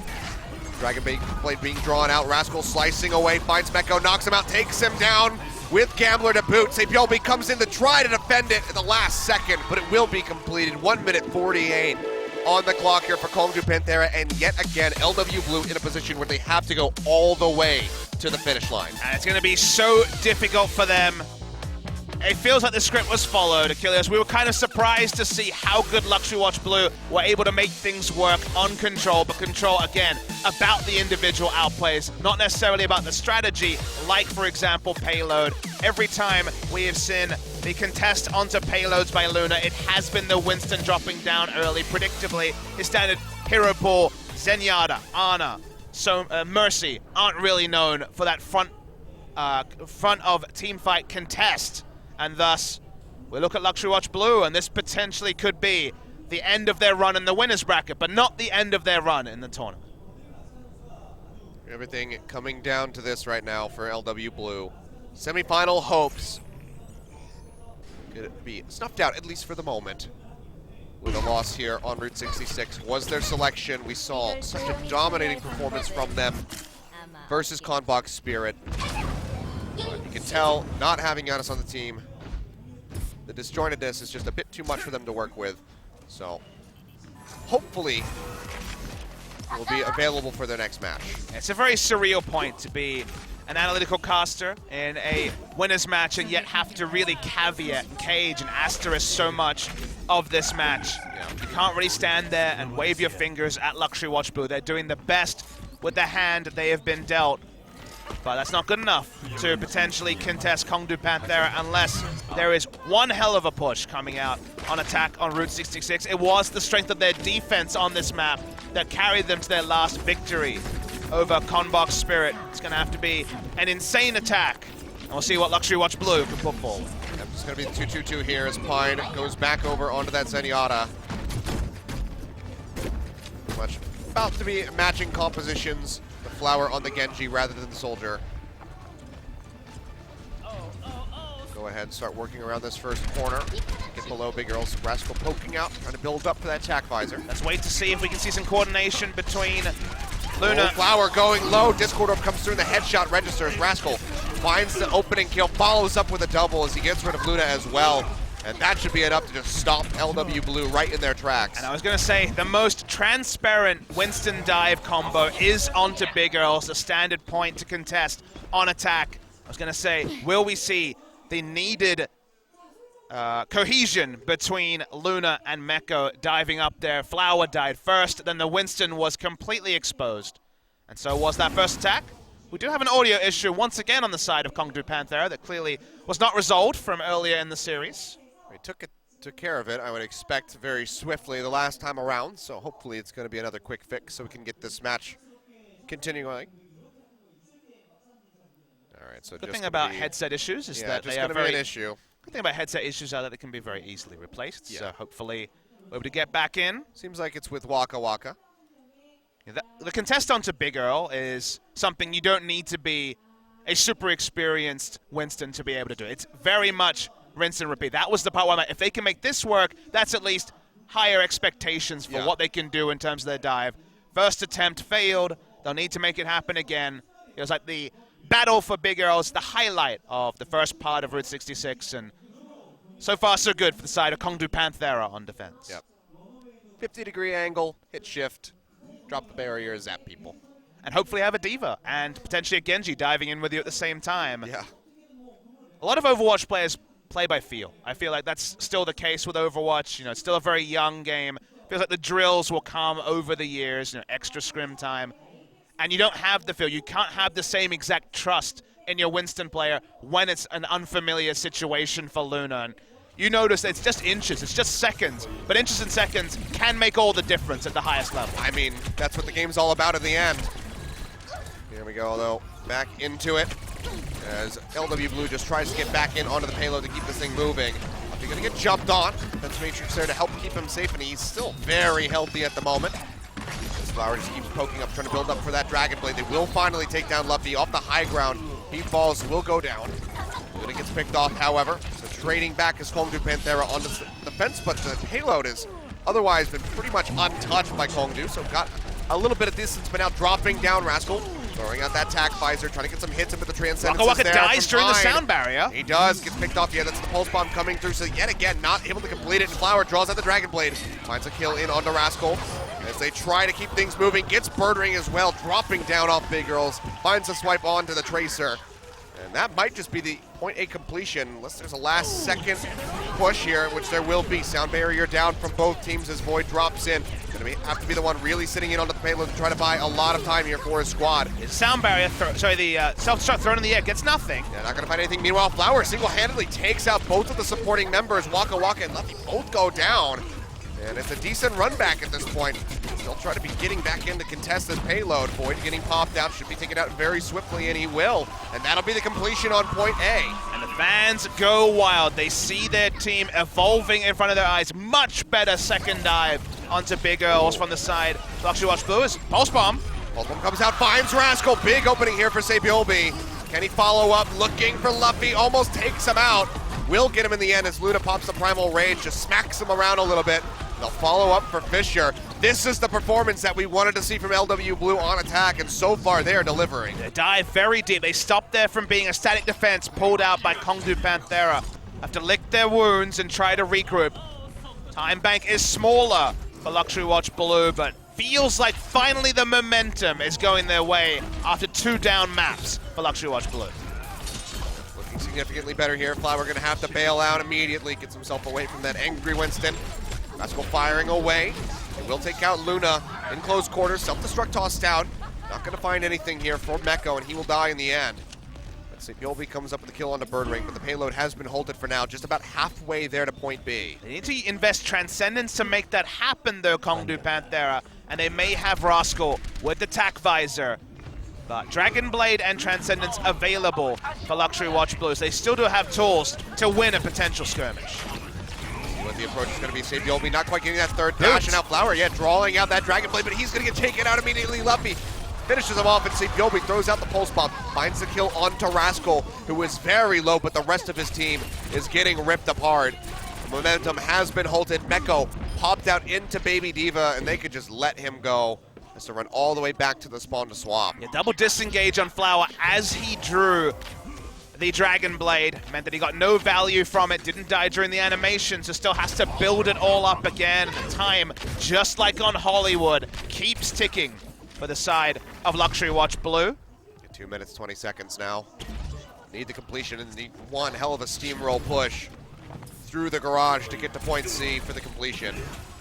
Dragon Blade being drawn out. Rascal slicing away, finds Meko, knocks him out, takes him down with Gambler to boot. Sapiolbi comes in to try to defend it at the last second, but it will be completed. 1 minute 48 on the clock here for Kongdu Panthera, and yet again, LW Blue in a position where they have to go all the way to the finish line. And it's going to be so difficult for them. It feels like the script was followed, Achilles. We were kind of surprised to see how good Luxury Watch Blue were able to make things work on Control, but Control, again, about the individual outplays, not necessarily about the strategy, like, for example, Payload. Every time we have seen the contest onto Payloads by Luna, it has been the Winston dropping down early. Predictably, his standard hero pool, Zenyatta, Ana, so Mercy, aren't really known for that front of teamfight contest. And thus, we look at Luxury Watch Blue, and this potentially could be the end of their run in the winner's bracket, but not the end of their run in the tournament. Everything coming down to this right now for LW Blue. Semi-final hopes could be snuffed out, at least for the moment, with a loss here on Route 66. Was their selection. We saw such a dominating performance from them versus Konbok Spirit. But you can tell, not having Giannis on the team, the disjointedness is just a bit too much for them to work with. So, hopefully, will be available for their next match. It's a very surreal point to be an analytical caster in a winner's match and yet have to really caveat and cage and asterisk so much of this match. You can't really stand there and wave your fingers at Luxury Watch Blue. They're doing the best with the hand they have been dealt. But that's not good enough to potentially contest Kongdu Panthera unless there is one hell of a push coming out on attack on Route 66. It was the strength of their defense on this map that carried them to their last victory. over Conbox Spirit. It's going to have to be an insane attack. And we'll see what Luxury Watch Blue can put forward. Yep, it's going to be the 2-2-2 here as Pine goes back over onto that Zenyatta. Much about to be matching compositions. The Flower on the Genji rather than the Soldier. Go ahead and start working around this first corner. Get below Big Girls. Rascal poking out, trying to build up for that attack visor. Let's wait to see if we can see some coordination between Luna. Flower going low. Discord Orb comes through and the headshot registers. Rascal finds the opening kill, follows up with a double as he gets rid of Luna as well. And that should be enough to just stop LW Blue right in their tracks. And I was going to say, the most transparent Winston dive combo is onto Big Girls, a standard point to contest on attack. I was going to say, will we see the needed cohesion between Luna and Meko diving up there? Flower died first, then the Winston was completely exposed. And so was that first attack. We do have an audio issue once again on the side of Kongdu Panthera that clearly was not resolved from earlier in the series. We took care of it, I would expect, very swiftly the last time around, so hopefully it's going to be another quick fix so we can get this match continuing. All right, so the thing about headset issues is that they are an issue. The thing about headset issues are that they can be very easily replaced, so hopefully we're able to get back in. Seems like it's with Waka Waka. Yeah, the contest onto Big Earl is something you don't need to be a super experienced Winston to be able to do. It's very much rinse and repeat. That was the part where I'm like, if they can make this work, that's at least higher expectations for what they can do in terms of their dive. First attempt failed. They'll need to make it happen again. It was like the battle for Big Earls, the highlight of the first part of Route 66, and so far so good for the side of Kongdu Panthera on defense. Yep. 50-degree angle, hit shift, drop the barrier, zap people. And hopefully have a Diva and potentially a Genji diving in with you at the same time. Yeah. A lot of Overwatch players play by feel. I feel like that's still the case with Overwatch. You know, it's still a very young game. Feels like the drills will come over the years, extra scrim time. And you don't have the feel. You can't have the same exact trust in your Winston player when it's an unfamiliar situation for Luna. And you notice it's just inches, it's just seconds. But inches and seconds can make all the difference at the highest level. I mean, that's what the game's all about in the end. Here we go, though. Back into it. As LW Blue just tries to get back in onto the payload to keep this thing moving. He's going to get jumped on. That's Matrix there to help keep him safe, and he's still very healthy at the moment. This Flower just keeps poking up, trying to build up for that Dragon Blade. They will finally take down Luffy off the high ground. He falls, will go down. Luna gets picked off, however. So trading back is Kongdu Panthera on the fence, but the payload has otherwise been pretty much untouched by Kongdu, so got a little bit of distance, but now dropping down Rascal. Throwing out that tack visor, trying to get some hits in with the Transcendence. Waka Waka dies during the sound barrier. He does, gets picked off. Yeah, that's the Pulse Bomb coming through, so yet again, not able to complete it. And Flower draws out the Dragon Blade. Finds a kill in onto Rascal. As they try to keep things moving, gets Bird Ring as well, dropping down off Big Girls. Finds a swipe onto the Tracer. And that might just be the point A completion, unless there's a last second push here, which there will be. Sound barrier down from both teams as Void drops in. Gonna have to be the one really sitting in onto the payload to try to buy a lot of time here for his squad. Sound barrier, the self-destruct thrown in the air gets nothing. Yeah, not gonna find anything. Meanwhile, Flower single-handedly takes out both of the supporting members. Waka Waka and Luffy both go down. And it's a decent run back at this point. They'll try to be getting back in to contest this payload. Void getting popped out, should be taken out very swiftly, and he will. And that'll be the completion on point A. And the fans go wild. They see their team evolving in front of their eyes. Much better second dive onto Big Earls from the side. Luxury Watch Blue is Pulse Bomb. Pulse Bomb comes out, finds Rascal. Big opening here for Sabiobi. Can he follow up? Looking for Luffy, almost takes him out. Will get him in the end as Luna pops the Primal Rage, just smacks him around a little bit. They'll follow up for Fisher. This is the performance that we wanted to see from LW Blue on attack, and so far they're delivering. They dive very deep. They stopped there from being a static defense pulled out by Kongdu Panthera. Have to lick their wounds and try to regroup. Time bank is smaller for Luxury Watch Blue, but feels like finally the momentum is going their way after 2 down maps for Luxury Watch Blue. Looking significantly better here. Flower gonna have to bail out immediately, gets himself away from that angry Winston. Rascal firing away. They will take out Luna in close quarters. Self-destruct tossed out. Not going to find anything here for Meko, and he will die in the end. Let's see, Piovi comes up with the kill on the Bird Ring, but the payload has been halted for now, just about halfway there to point B. They need to invest Transcendence to make that happen, though, Kongdu Panthera, and they may have Rascal with the tack visor. But Dragon Blade and Transcendence available for Luxury Watch Blues. They still do have tools to win a potential skirmish. See what the approach is going to be. Sabiobi not quite getting that third dash, and now Flower, drawing out that Dragon Blade, but he's going to get taken out immediately. Luffy finishes him off, and Sabiobi throws out the pulse bomb, finds the kill onto Rascal, who is very low, but the rest of his team is getting ripped apart. Momentum has been halted. Meko popped out into Baby Diva, and they could just let him go. Has to run all the way back to the spawn to swap. Yeah, double disengage on Flower as he drew the Dragon Blade. Meant that he got no value from it, didn't die during the animation, so still has to build it all up again. And the time, just like on Hollywood, keeps ticking for the side of Luxury Watch Blue. 2 minutes, 20 seconds now. Need the completion and need one hell of a steamroll push through the garage to get to point C for the completion.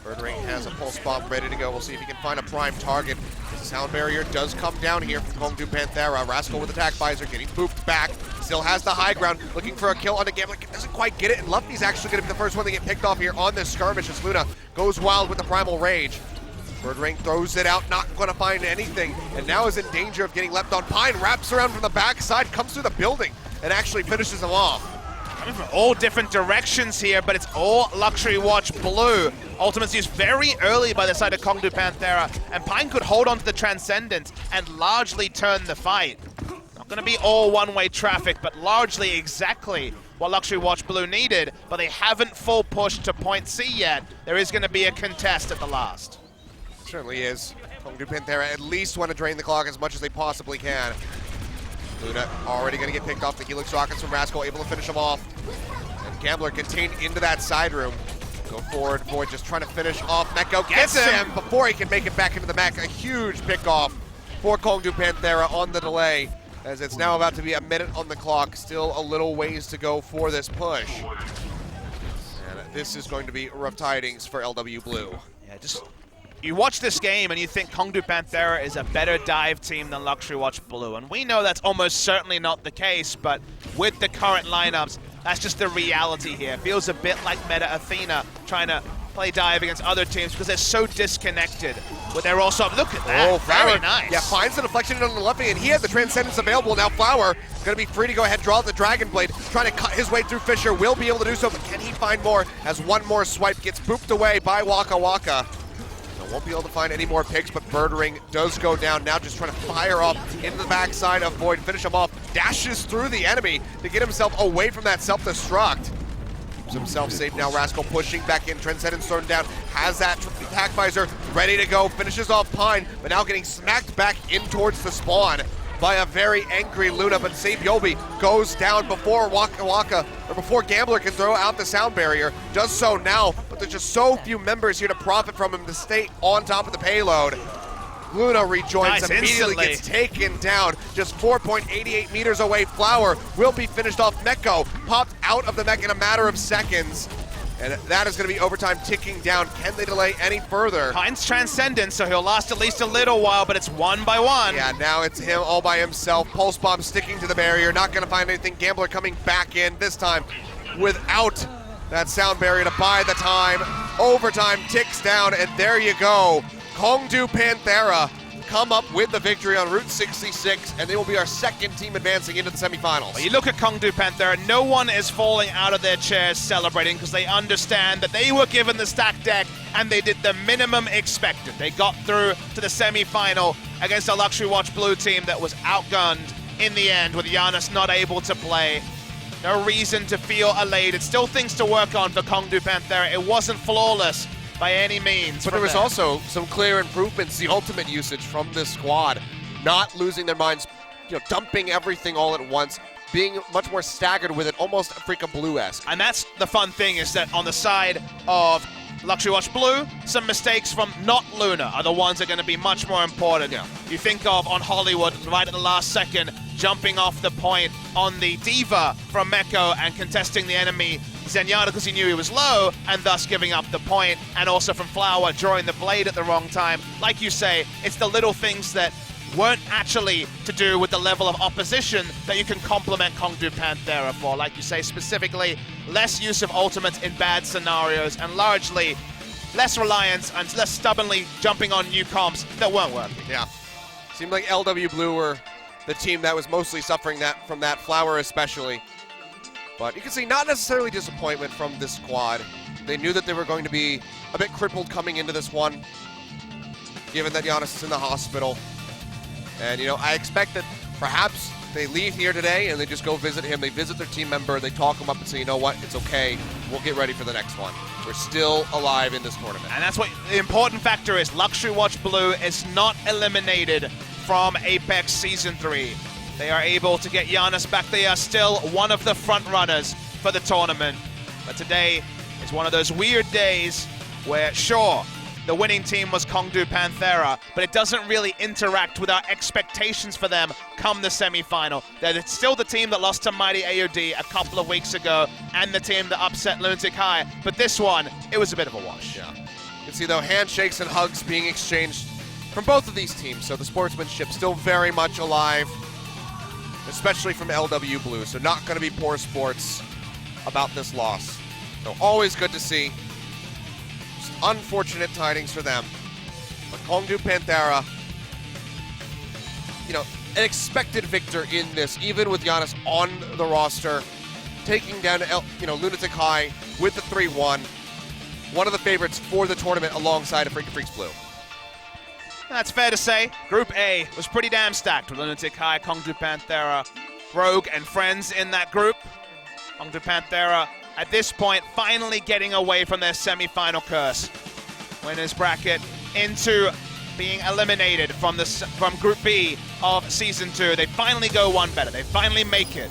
Birdring has a pulse bomb ready to go. We'll see if he can find a prime target. The sound barrier does come down here from Kongdu Panthera. Rascal with attack visor getting booped back. Still has the high ground, looking for a kill on the Gambler. Doesn't quite get it, and Luffy's actually going to be the first one to get picked off here on this skirmish as Luna goes wild with the Primal Rage. Birdring throws it out, not going to find anything, and now is in danger of getting leapt on. Pine wraps around from the backside, comes through the building, and actually finishes him off. Coming from all different directions here, but it's all Luxury Watch Blue. Ultimate's used very early by the side of Kongdu Panthera, and Pine could hold on to the Transcendence and largely turn the fight. Not going to be all one-way traffic, but largely exactly what Luxury Watch Blue needed, but they haven't full pushed to point C yet. There is going to be a contest at the last. Certainly is. Kongdu Panthera at least want to drain the clock as much as they possibly can. Luna already going to get picked off. The Helix Rockets from Rascal, able to finish him off. And Gambler contained into that side room. Go forward, Void just trying to finish off. Meko gets him before he can make it back into the mech. A huge pickoff for Kongdu Panthera on the delay, as it's now about to be a minute on the clock. Still a little ways to go for this push. And this is going to be rough tidings for LW Blue. Yeah, you watch this game and you think Kongdu Panthera is a better dive team than Luxury Watch Blue, and we know that's almost certainly not the case, but with the current lineups, that's just the reality here. It feels a bit like Meta Athena trying to play dive against other teams because they're so disconnected. But they're also, look at that, very nice. Yeah, finds the deflection on the Luffy, and he had the Transcendence available. Now Flower going to be free to go ahead, draw the Dragon Blade, trying to cut his way through Fisher, will be able to do so, but can he find more as one more swipe gets booped away by Waka Waka. Won't be able to find any more picks, but Birdring does go down. Now just trying to fire up into the backside of Void, finish him off, dashes through the enemy to get himself away from that self-destruct. Keeps himself safe now. Rascal pushing back in, Transcendence thrown down, has that attack visor ready to go, finishes off Pine, but now getting smacked back in towards the spawn by a very angry Luna, but Sabiobi goes down before Waka Waka, or before Gambler can throw out the sound barrier. Does so now, but there's just so few members here to profit from him to stay on top of the payload. Luna rejoins, immediately gets taken down, just 4.88 meters away. Flower will be finished off. Meko popped out of the mech in a matter of seconds. And that is going to be overtime ticking down. Can they delay any further? Pine's Transcendence, so he'll last at least a little while, but it's 1 by 1. Yeah, now it's him all by himself. Pulse Bomb sticking to the barrier, not going to find anything. Gambler coming back in, this time without that sound barrier to buy the time. Overtime ticks down, and there you go. Kongdu Panthera come up with the victory on Route 66, and they will be our second team advancing into the semifinals. Well, you look at Kongdu Panthera, no one is falling out of their chairs celebrating because they understand that they were given the stack deck and they did the minimum expected. They got through to the semifinal against a Luxury Watch Blue team that was outgunned in the end with Giannis not able to play. No reason to feel elated. Still things to work on for Kongdu Panthera. It wasn't flawless by any means. But there was also some clear improvements, the ultimate usage from this squad, not losing their minds, dumping everything all at once, being much more staggered with it, almost freaking Blue-esque. And that's the fun thing, is that on the side of Luxury Watch Blue, some mistakes from not Luna are the ones that are going to be much more important. Yeah. You think of on Hollywood, right at the last second, jumping off the point on the Diva from Meko and contesting the enemy Zenyatta because he knew he was low and thus giving up the point, and also from Flower drawing the blade at the wrong time. Like you say, it's the little things that weren't actually to do with the level of opposition that you can compliment Kongdu Panthera for. Like you say, specifically, less use of ultimates in bad scenarios and largely less reliance and less stubbornly jumping on new comps that weren't working. Yeah. Seemed like LW Blue were the team that was mostly suffering from that, Flower especially. But you can see not necessarily disappointment from this squad. They knew that they were going to be a bit crippled coming into this one, given that Giannis is in the hospital. And, you know, I expect that perhaps they leave here today and they just go visit him. They visit their team member, they talk him up and say, you know what, it's okay. We'll get ready for the next one. We're still alive in this tournament. And that's what the important factor is. Luxury Watch Blue is not eliminated from Apex Season 3. They are able to get Giannis back. They are still one of the front runners for the tournament. But today is one of those weird days where, sure, the winning team was Kongdu Panthera, but it doesn't really interact with our expectations for them come the semifinal. They're still the team that lost to Mighty AOD a couple of weeks ago, and the team that upset Lunatic High. But this one, it was a bit of a wash. Yeah. You can see, though, handshakes and hugs being exchanged from both of these teams, so the sportsmanship still very much alive, especially from LW Blue, so not going to be poor sports about this loss. So always good to see. Just unfortunate tidings for them. But Kongdu Panthera, you know, an expected victor in this, even with Giannis on the roster, taking down Lunatic High with the 3-1. One of the favorites for the tournament alongside of Freaky Freaks Blue. That's fair to say. Group A was pretty damn stacked with Lunatic High, Kongdu Panthera, Rogue, and friends in that group. Kongdu Panthera, at this point, finally getting away from their semi-final curse. Winners bracket into being eliminated from Group B of Season 2. They finally go one better. They finally make it